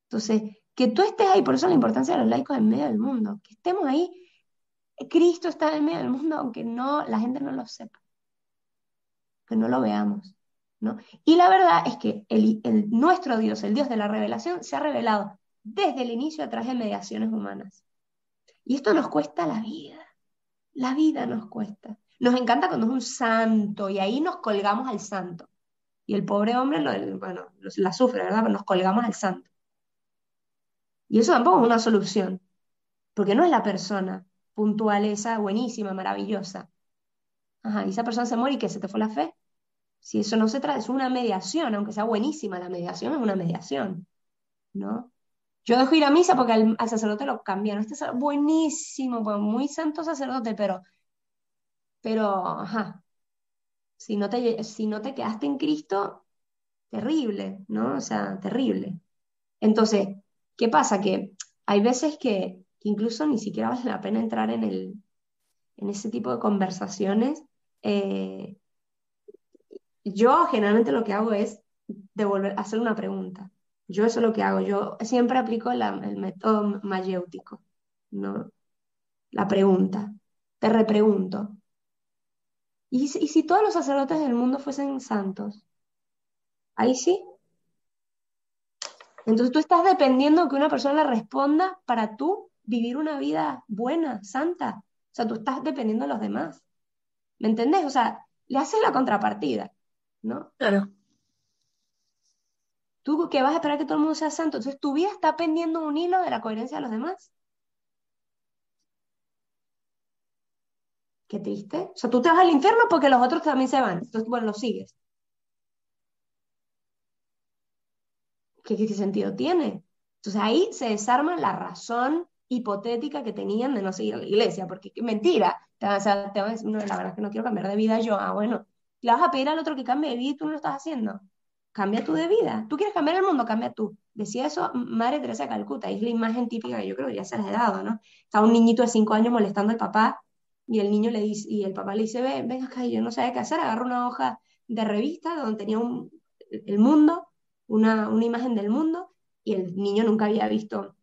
Entonces, que tú estés ahí, por eso la importancia de los laicos en medio del mundo, que estemos ahí, Cristo está en el medio del mundo, aunque la gente no lo sepa, que no lo veamos, ¿no? Y la verdad es que nuestro Dios, el Dios de la revelación, se ha revelado desde el inicio a través de mediaciones humanas. Y esto nos cuesta la vida nos cuesta. Nos encanta cuando es un santo y ahí nos colgamos al santo. Y el pobre hombre, la sufre, ¿verdad? Pero nos colgamos al santo. Y eso tampoco es una solución, porque no es la persona puntual esa, buenísima, maravillosa. Ajá, y esa persona se muere y que se te fue la fe. Si eso no se trata, es una mediación, aunque sea buenísima, la mediación es una mediación, ¿no? Yo dejo ir a misa porque al sacerdote lo cambiaron. Este es buenísimo, pues muy santo sacerdote, ajá, si no te quedaste en Cristo, terrible, ¿no? O sea, terrible. Entonces, ¿qué pasa? Que hay veces que incluso ni siquiera vale la pena entrar en ese tipo de conversaciones. Yo generalmente lo que hago es hacer una pregunta. Yo eso es lo que hago. Yo siempre aplico el método mayéutico, ¿no? La pregunta. Te repregunto. ¿Y si todos los sacerdotes del mundo fuesen santos? Ahí sí. Entonces tú estás dependiendo de que una persona le responda para tú vivir una vida buena, santa. O sea, tú estás dependiendo de los demás. ¿Me entendés? O sea, le haces la contrapartida, ¿no? Claro. Tú que vas a esperar que todo el mundo sea santo. Entonces tu vida está pendiendo un hilo de la coherencia de los demás. Qué triste. O sea, tú te vas al infierno porque los otros también se van. Entonces, bueno, los sigues. ¿Qué sentido tiene? Entonces ahí se desarma la razón hipotética que tenían de no seguir a la iglesia, porque mentira, te van a decir, no, la verdad es que no quiero cambiar de vida yo, bueno, le vas a pedir al otro que cambie de vida y tú no lo estás haciendo. Cambia tú de vida. ¿Tú quieres cambiar el mundo? Cambia tú. Decía eso Madre Teresa de Calcuta, y es la imagen típica que yo creo que ya se les he dado, ¿no? Está un niñito de 5 años molestando al papá, y el niño le dice, y el papá le dice, ven acá, y yo no sabía qué hacer, agarra una hoja de revista donde tenía el mundo, una imagen del mundo, y el niño nunca había visto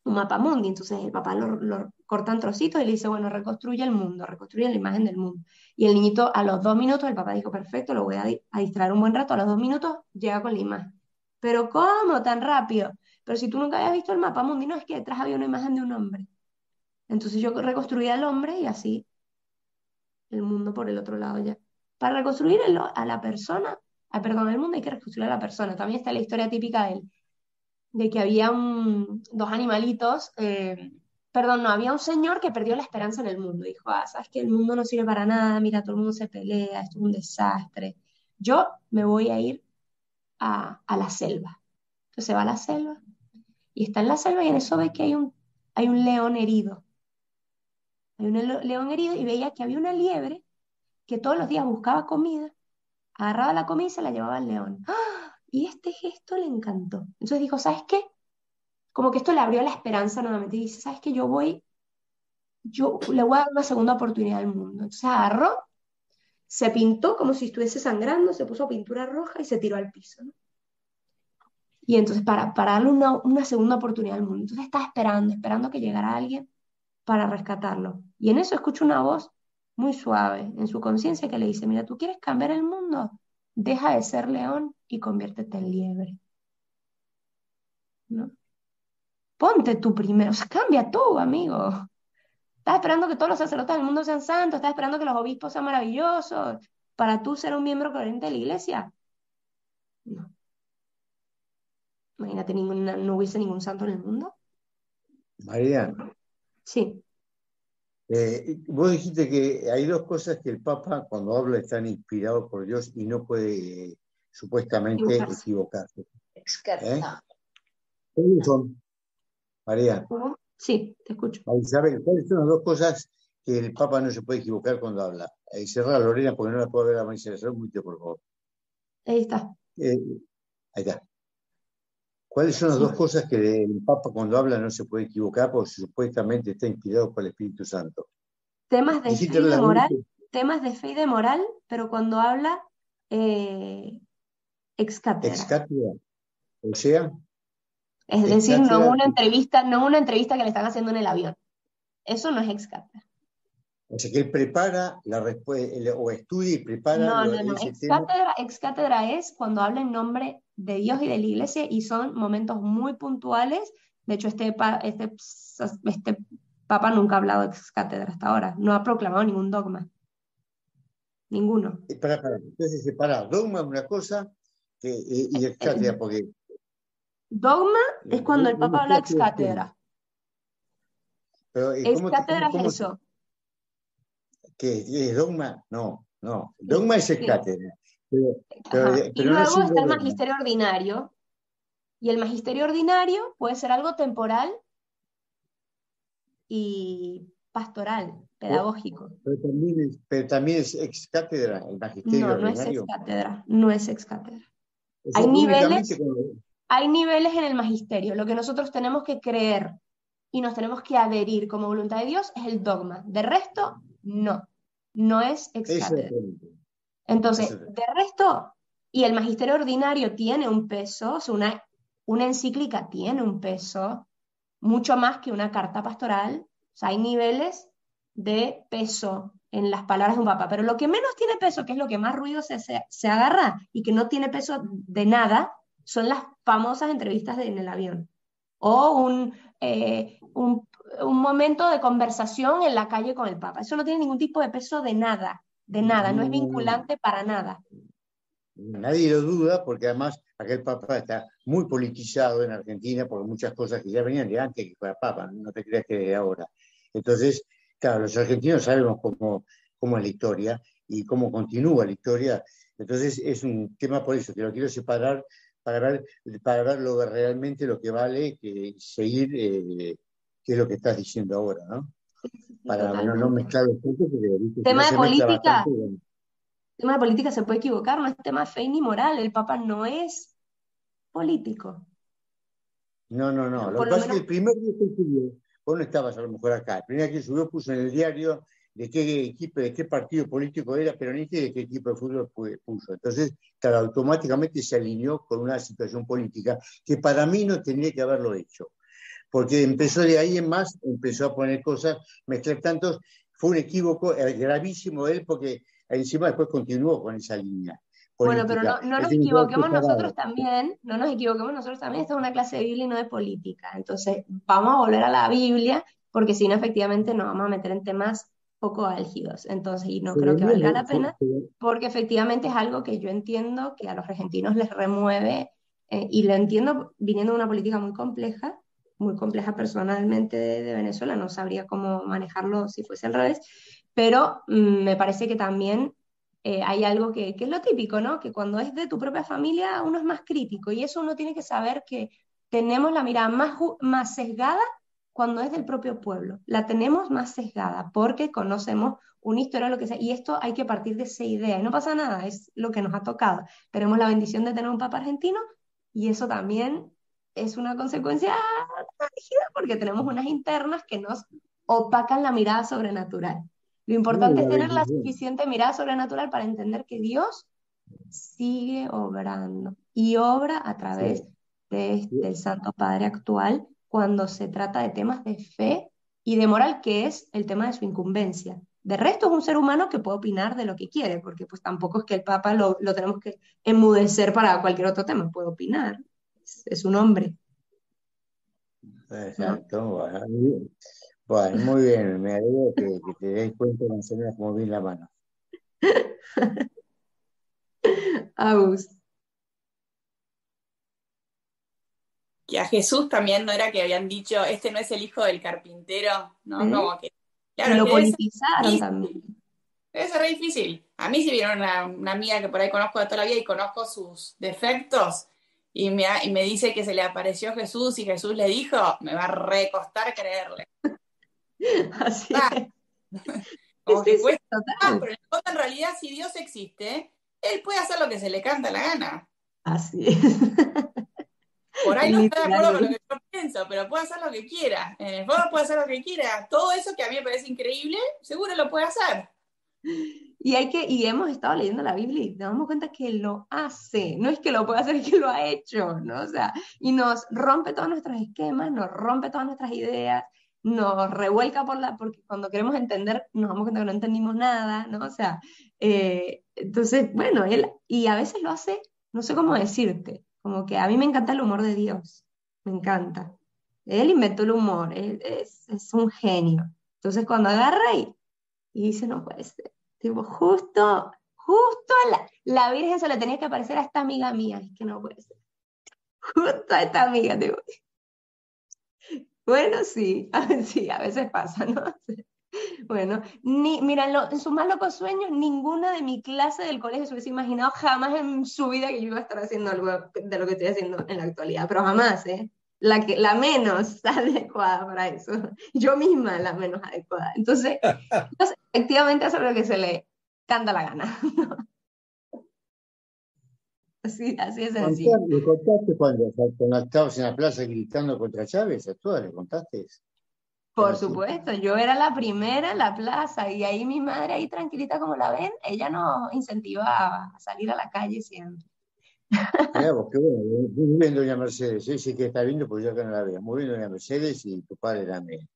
un mapa mundi, entonces el papá lo corta en trocitos y le dice, bueno, reconstruye el mundo, reconstruye la imagen del mundo. Y el niñito a los 2 minutos, el papá dijo, perfecto, lo voy a distraer un buen rato, a los 2 minutos llega con la imagen. Pero ¿cómo tan rápido? Pero si tú nunca habías visto el mapa mundi, no es que detrás había una imagen de un hombre. Entonces yo reconstruí al hombre y así el mundo por el otro lado ya. Para reconstruir a la persona, perdón, el mundo hay que reconstruir a la persona. También está la historia típica de que había dos animalitos, perdón, no, había un señor que perdió la esperanza en el mundo. Dijo, sabes que el mundo no sirve para nada, mira, todo el mundo se pelea, esto es un desastre. Yo me voy a ir a la selva. Entonces se va a la selva y está en la selva y en eso ve que hay un león herido. Hay un león herido y veía que había una liebre que todos los días buscaba comida, agarraba la comida y se la llevaba al león. ¡Ah! Y este gesto le encantó. Entonces dijo, ¿sabes qué? Como que esto le abrió la esperanza nuevamente y dice, ¿sabes qué? Yo le voy a dar una segunda oportunidad al mundo. Entonces agarró, se pintó como si estuviese sangrando, se puso pintura roja y se tiró al piso, ¿no? Y entonces para darle una segunda oportunidad al mundo. Entonces está esperando que llegara alguien para rescatarlo. Y en eso escucha una voz muy suave en su conciencia que le dice, mira, ¿tú quieres cambiar el mundo? Deja de ser león y conviértete en liebre, ¿no? Ponte tú primero, o sea, cambia tú, amigo. Estás esperando que todos los sacerdotes del mundo sean santos, estás esperando que los obispos sean maravillosos para tú ser un miembro coherente de la iglesia. No. Imagínate, no hubiese ningún santo en el mundo. María, Sí. Vos dijiste que hay dos cosas que el Papa cuando habla están inspirados por Dios y no puede supuestamente equivocarse. ¿Cuáles son, María? Sí, te escucho. ¿Saben cuáles son las dos cosas que el Papa no se puede equivocar cuando habla? Cerrar a Lorena porque no la puedo ver a Marisa. Un momento, por favor. Ahí está. Ahí está. ¿Cuáles son las dos cosas que el Papa cuando habla no se puede equivocar porque supuestamente está inspirado por el Espíritu Santo? Temas de fe y de moral, pero cuando habla ex cátedra. Ex cátedra. O sea, es decir, no una entrevista que le están haciendo en el avión. Eso no es ex cátedra. O sea, que él prepara la respuesta, o estudia y prepara. No. Ex cátedra es cuando habla en nombre de Dios y de la iglesia y son momentos muy puntuales. De hecho, este Papa nunca ha hablado ex cátedra hasta ahora. No ha proclamado ningún dogma. Ninguno. Entonces, separar dogma es una cosa y ex cátedra, porque. Dogma es cuando el Papa habla ex cátedra. Pero, ex cátedra es eso. ¿Qué es dogma? No. Dogma es ex cátedra. Y luego está el magisterio ordinario. Y el magisterio ordinario puede ser algo temporal y pastoral, pedagógico. Pero también es ex cátedra el magisterio ordinario. No es ex cátedra. Hay niveles en el magisterio. Lo que nosotros tenemos que creer y nos tenemos que adherir como voluntad de Dios es el dogma. De resto, no es ex cátedra. Entonces, de resto, y el magisterio ordinario tiene un peso, o sea, una encíclica tiene un peso, mucho más que una carta pastoral. O sea, hay niveles de peso en las palabras de un papa, pero lo que menos tiene peso, que es lo que más ruido se agarra y que no tiene peso de nada, son las famosas entrevistas en el avión. O un momento de conversación en la calle con el papa. Eso no tiene ningún tipo de peso de nada, no es vinculante para nada. Nadie lo duda, porque además aquel Papa está muy politizado en Argentina por muchas cosas que ya venían de antes que fuera Papa, no te creas que de ahora. Entonces, claro, los argentinos sabemos cómo es la historia y cómo continúa la historia. Entonces, es un tema por eso, que lo quiero separar para ver realmente lo que vale que seguir qué es lo que estás diciendo ahora, ¿no? Para no mezclar los puntos. Tema de política. Tema de política se puede equivocar, no es tema de fe ni moral. El Papa no es político. No. Lo que pasa es que el primer día que subió, vos no estabas a lo mejor acá, el primer día que subió puso en el diario de qué partido político era peronista y de qué equipo de fútbol puso. Entonces, claro, automáticamente se alineó con una situación política que para mí no tendría que haberlo hecho. Porque empezó de ahí en más, empezó a poner cosas, mezclar tantos, fue un equívoco gravísimo de él porque encima después continuó con esa línea política. Bueno, pero no nos equivoquemos nosotros también, esta es una clase de Biblia y no de política. Entonces, vamos a volver a la Biblia, porque si no, efectivamente nos vamos a meter en temas poco álgidos. Entonces, y no creo que valga la pena, porque efectivamente es algo que yo entiendo que a los argentinos les remueve, y lo entiendo viniendo de una política muy compleja personalmente de Venezuela, no sabría cómo manejarlo si fuese al revés, pero me parece que también hay algo que es lo típico, ¿no? Que cuando es de tu propia familia uno es más crítico y eso uno tiene que saber que tenemos la mirada más sesgada cuando es del propio pueblo. La tenemos más sesgada porque conocemos una historia, lo que sea, y esto hay que partir de esa idea. Y no pasa nada, es lo que nos ha tocado. Tenemos la bendición de tener un papa argentino y eso también es una consecuencia rígida porque tenemos unas internas que nos opacan la mirada sobrenatural. Lo importante es tener la suficiente mirada sobrenatural para entender que Dios sigue obrando y obra a través del Santo Padre actual cuando se trata de temas de fe y de moral, que es el tema de su incumbencia. De resto es un ser humano que puede opinar de lo que quiere, porque pues tampoco es que el Papa lo tenemos que enmudecer para cualquier otro tema, puede opinar, es un hombre. Exacto, bueno, muy bien, me alegro que te des cuenta de enseñar cómo bien la mano. Agus. Que a Jesús también no era que habían dicho, este no es el hijo del carpintero, ¿no? Como que Claro, lo que debe ser politizaron difícil, también. debe ser re difícil. A mí si vieron una amiga que por ahí conozco de toda la vida y conozco sus defectos y me dice que se le apareció Jesús y Jesús le dijo, me va a recostar creerle. Así Ah, es. como Sí, que sí, cuesta más, total. pero en el fondo, en realidad, si Dios existe, Él puede hacer lo que se le canta la gana. Así es. Por ahí no está de acuerdo con lo Literalmente. que yo pienso, pero puede hacer lo que quiera. En el fondo puede hacer lo que quiera. Todo eso que a mí me parece increíble, seguro lo puede hacer. Y hemos estado leyendo la Biblia y nos damos cuenta que lo hace, no es que lo pueda hacer, es que lo ha hecho, ¿no? O sea, y nos rompe todos nuestros esquemas, nos rompe todas nuestras ideas, nos revuelca porque cuando queremos entender nos damos cuenta que no entendimos nada, ¿no? O sea, entonces, bueno, y a veces lo hace, no sé cómo decirte, como que a mí me encanta el humor de Dios, me encanta. Él inventó el humor, él es un genio. Entonces cuando agarra y dice, no puede ser. Tipo, justo la Virgen se le tenía que aparecer a esta amiga mía. Es que no puede ser. Justo a esta amiga, tipo. Bueno, sí, sí, a veces pasa, ¿no? Bueno, mira, en sus más locos sueños, ninguna de mi clase del colegio se hubiese imaginado jamás en su vida que yo iba a estar haciendo algo de lo que estoy haciendo en la actualidad, pero jamás, ¿eh? La menos adecuada para eso. Yo misma la menos adecuada. Entonces, efectivamente hace lo que se le canta la gana. Así de sencillo. ¿Le contaste cuando estabas en la plaza gritando contra Chávez? ¿A todas le contaste? Por supuesto, yo era la primera en la plaza y ahí mi madre, ahí tranquilita como la ven, ella nos incentivaba a salir a la calle siempre. Mirá vos, qué bueno. Muy bien, doña Mercedes. Sí, sí que está viendo, porque yo acá no la veo. Muy bien, doña Mercedes, y tu padre también.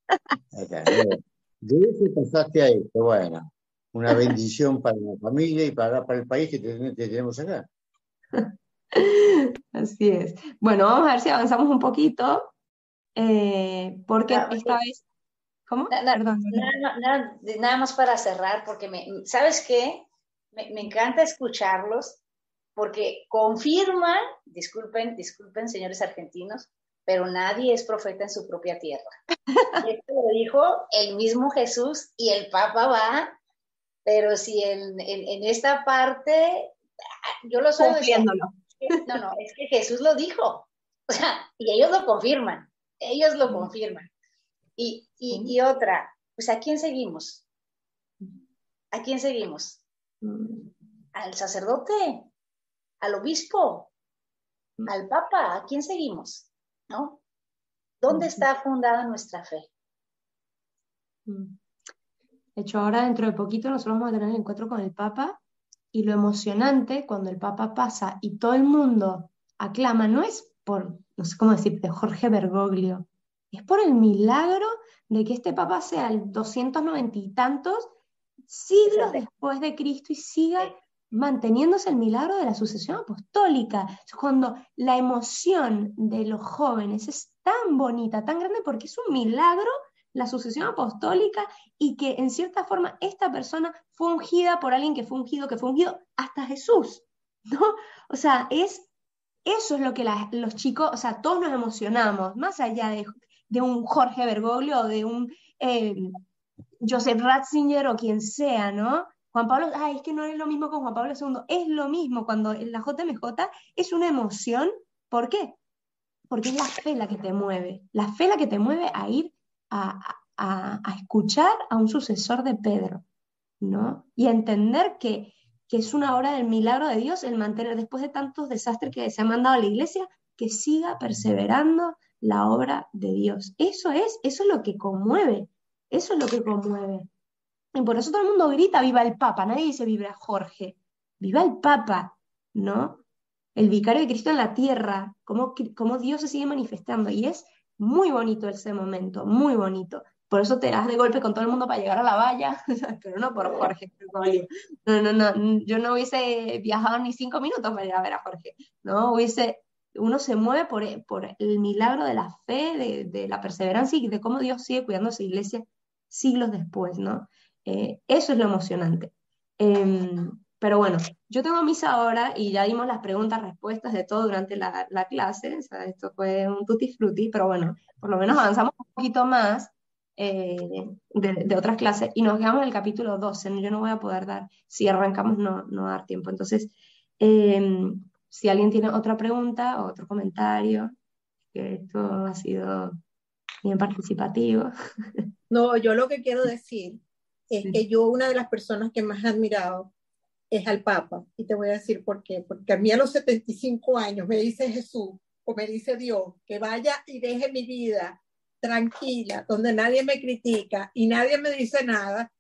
Acá, bien. De eso pasaste a esto, bueno. Una bendición para la familia y para el país que tenemos acá. Así es. Bueno, vamos a ver si avanzamos un poquito, porque esta vez, ¿cómo? Perdón. Nada más para cerrar, porque ¿sabes qué? Me encanta escucharlos porque confirman, disculpen, señores argentinos, pero nadie es profeta en su propia tierra. Y esto lo dijo el mismo Jesús y el Papa va, pero si en esta parte, yo lo soy. Cumpliéndolo. No, es que Jesús lo dijo, o sea, y ellos lo confirman. Y otra, pues ¿a quién seguimos? ¿A quién seguimos? Al sacerdote, al obispo, al papa, ¿a quién seguimos? ¿No? ¿Dónde está fundada nuestra fe? De hecho, ahora dentro de poquito nosotros vamos a tener el encuentro con el Papa y lo emocionante cuando el Papa pasa y todo el mundo aclama, no es por, no sé cómo decirte, Jorge Bergoglio, es por el milagro de que este Papa sea el 290 y tantos siglos después de Cristo y siga manteniéndose el milagro de la sucesión apostólica. Cuando la emoción de los jóvenes es tan bonita, tan grande, porque es un milagro la sucesión apostólica y que en cierta forma esta persona fue ungida por alguien que fue ungido, hasta Jesús, ¿no? O sea, eso es lo que los chicos, o sea, todos nos emocionamos, más allá de un Jorge Bergoglio o de un Joseph Ratzinger o quien sea, ¿no? Juan Pablo, es que no es lo mismo con Juan Pablo II, es lo mismo cuando en la JMJ es una emoción, ¿por qué? Porque es la fe la que te mueve, la fe la que te mueve a ir a escuchar a un sucesor de Pedro, ¿no? Y a entender que es una obra del milagro de Dios el mantener, después de tantos desastres que se han mandado a la iglesia, que siga perseverando la obra de Dios. Eso es lo que conmueve, eso es lo que conmueve. Y por eso todo el mundo grita, viva el Papa, nadie dice viva Jorge, viva el Papa, ¿no? El vicario de Cristo en la tierra, cómo Dios se sigue manifestando, y es muy bonito ese momento, muy bonito. Por eso te das de golpe con todo el mundo para llegar a la valla, pero no por Jorge. No, yo no hubiese viajado ni 5 minutos para ir a ver a Jorge, ¿no? Uno se mueve por el milagro de la fe, de la perseverancia y de cómo Dios sigue cuidando a su iglesia siglos después, ¿no? Eso es lo emocionante. Pero bueno, yo tengo misa ahora y ya dimos las preguntas, respuestas de todo durante la clase, o sea, esto fue un tutti frutti, pero bueno, por lo menos avanzamos un poquito más. de otras clases y nos quedamos en el capítulo 12. Yo no voy a poder dar, si arrancamos no va a dar tiempo. Entonces, si alguien tiene otra pregunta o otro comentario, que esto ha sido bien participativo. No, yo lo que quiero decir es Sí. que yo una de las personas que más he admirado es al Papa. Y te voy a decir por qué. Porque a mí a los 75 años me dice Jesús o me dice Dios que vaya y deje mi vida tranquila, donde nadie me critica y nadie me dice nada.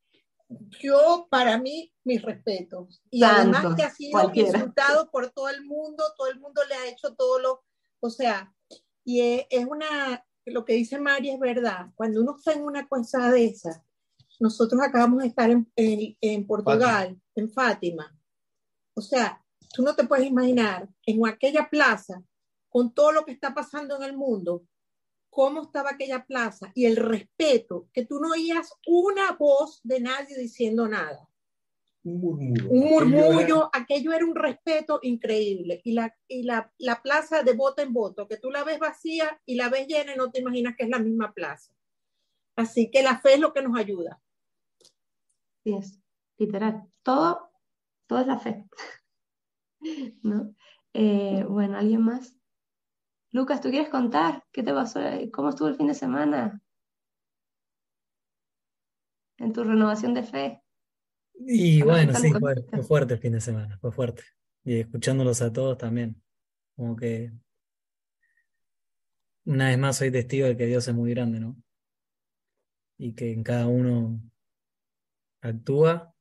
Yo, para mí, mis respetos. Y además Santo, que ha sido cualquiera. insultado por todo el mundo le ha hecho todo lo, o sea, y es una, lo que dice Mari es verdad. Cuando uno está en una cosa de esa, nosotros acabamos de estar en Portugal, en Fátima. O sea, tú no te puedes imaginar en aquella plaza, con todo lo que está pasando en el mundo, cómo estaba aquella plaza y el respeto, que tú no oías una voz de nadie diciendo nada. Un murmullo. Un murmullo, aquello era un respeto increíble. Y la plaza de voto en voto, que tú la ves vacía y la ves llena y no te imaginas que es la misma plaza. Así que la fe es lo que nos ayuda. Sí, es literal. Todo es la fe. ¿No? Bueno, ¿alguien más? Lucas, ¿tú quieres contar? ¿Qué te pasó? ¿Cómo estuvo el fin de semana? En tu renovación de fe. Y bueno, ¿Conociste sí, algo? fue fuerte el fin de semana, fue fuerte. Y escuchándolos a todos también, como que una vez más soy testigo de que Dios es muy grande, ¿no? Y que en cada uno actúa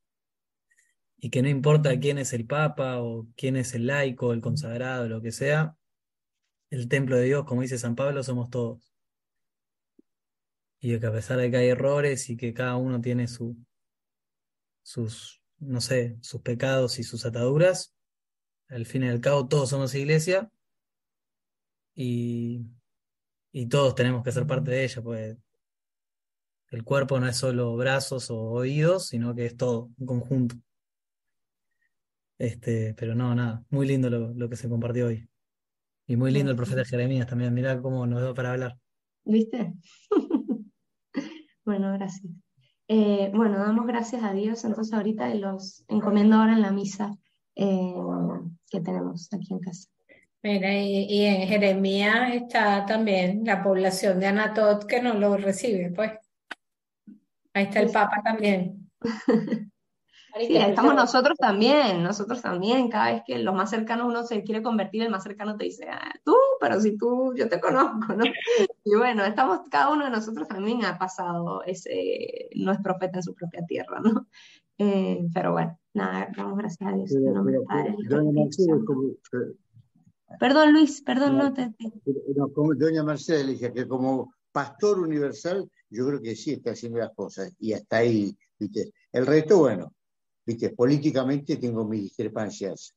y que no importa quién es el Papa o quién es el laico, el consagrado, lo que sea, el templo de Dios, como dice San Pablo, somos todos. Y de que a pesar de que hay errores y que cada uno tiene sus, no sé, sus pecados y sus ataduras, al fin y al cabo todos somos iglesia y, y todos tenemos que ser parte de ella, pues el cuerpo no es solo brazos o oídos, sino que es todo, un conjunto. Pero no, nada, muy lindo lo que se compartió hoy. Y muy lindo el profeta Jeremías también, mirá cómo nos dio para hablar. ¿Viste? Bueno, gracias. Bueno, damos gracias a Dios entonces ahorita y los encomiendo ahora en la misa que tenemos aquí en casa. Mira, y en Jeremías está también la población de Anatot que no lo recibe, pues. Ahí está el Papa también. Sí, estamos nosotros también, cada vez que los más cercanos uno se quiere convertir, el más cercano te dice, tú, pero si tú, yo te conozco, ¿no? Y bueno, cada uno de nosotros también ha pasado no es profeta en su propia tierra, ¿no? Pero bueno, nada, damos gracias a Dios. En el nombre del Padre, del Hijo y del Doña Espíritu Mercedes, Santo. Perdón, Luis, perdón, no te... como Doña Mercedes le dije que como pastor universal, yo creo que sí está haciendo las cosas, y hasta ahí, ¿viste? El resto, bueno, ¿viste? Políticamente tengo mis discrepancias,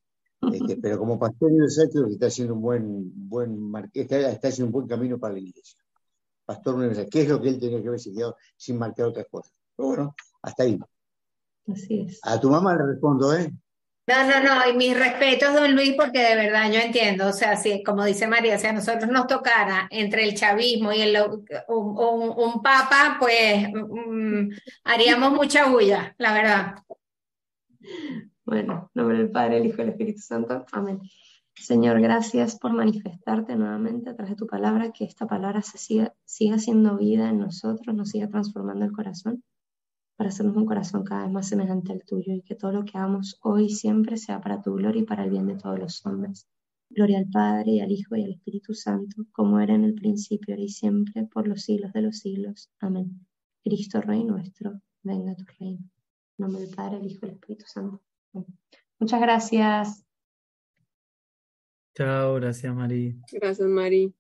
pero como pastor universal creo que está haciendo está haciendo un buen camino para la iglesia. Pastor universal, ¿qué es lo que él tenía que haber quedado sin marcar otras cosas? Pero bueno, hasta ahí. Así es. A tu mamá le respondo, ¿eh? No, y mis respetos, don Luis, porque de verdad yo entiendo, o sea, si, como dice María, si a nosotros nos tocara entre el chavismo y un papa, pues haríamos mucha bulla, la verdad. Bueno, en nombre del Padre, del Hijo y del Espíritu Santo. Amén. Señor, gracias por manifestarte nuevamente a través de tu palabra, que esta palabra siga siendo vida en nosotros, nos siga transformando el corazón, para hacernos un corazón cada vez más semejante al tuyo, y que todo lo que hagamos hoy y siempre sea para tu gloria y para el bien de todos los hombres. Gloria al Padre, y al Hijo, y al Espíritu Santo, como era en el principio, ahora y siempre, por los siglos de los siglos. Amén. Cristo Rey nuestro, venga a tu reino. En nombre del Padre, del Hijo y del Espíritu Santo. Amén. Muchas gracias. Chao, gracias Mari. Gracias, Mari.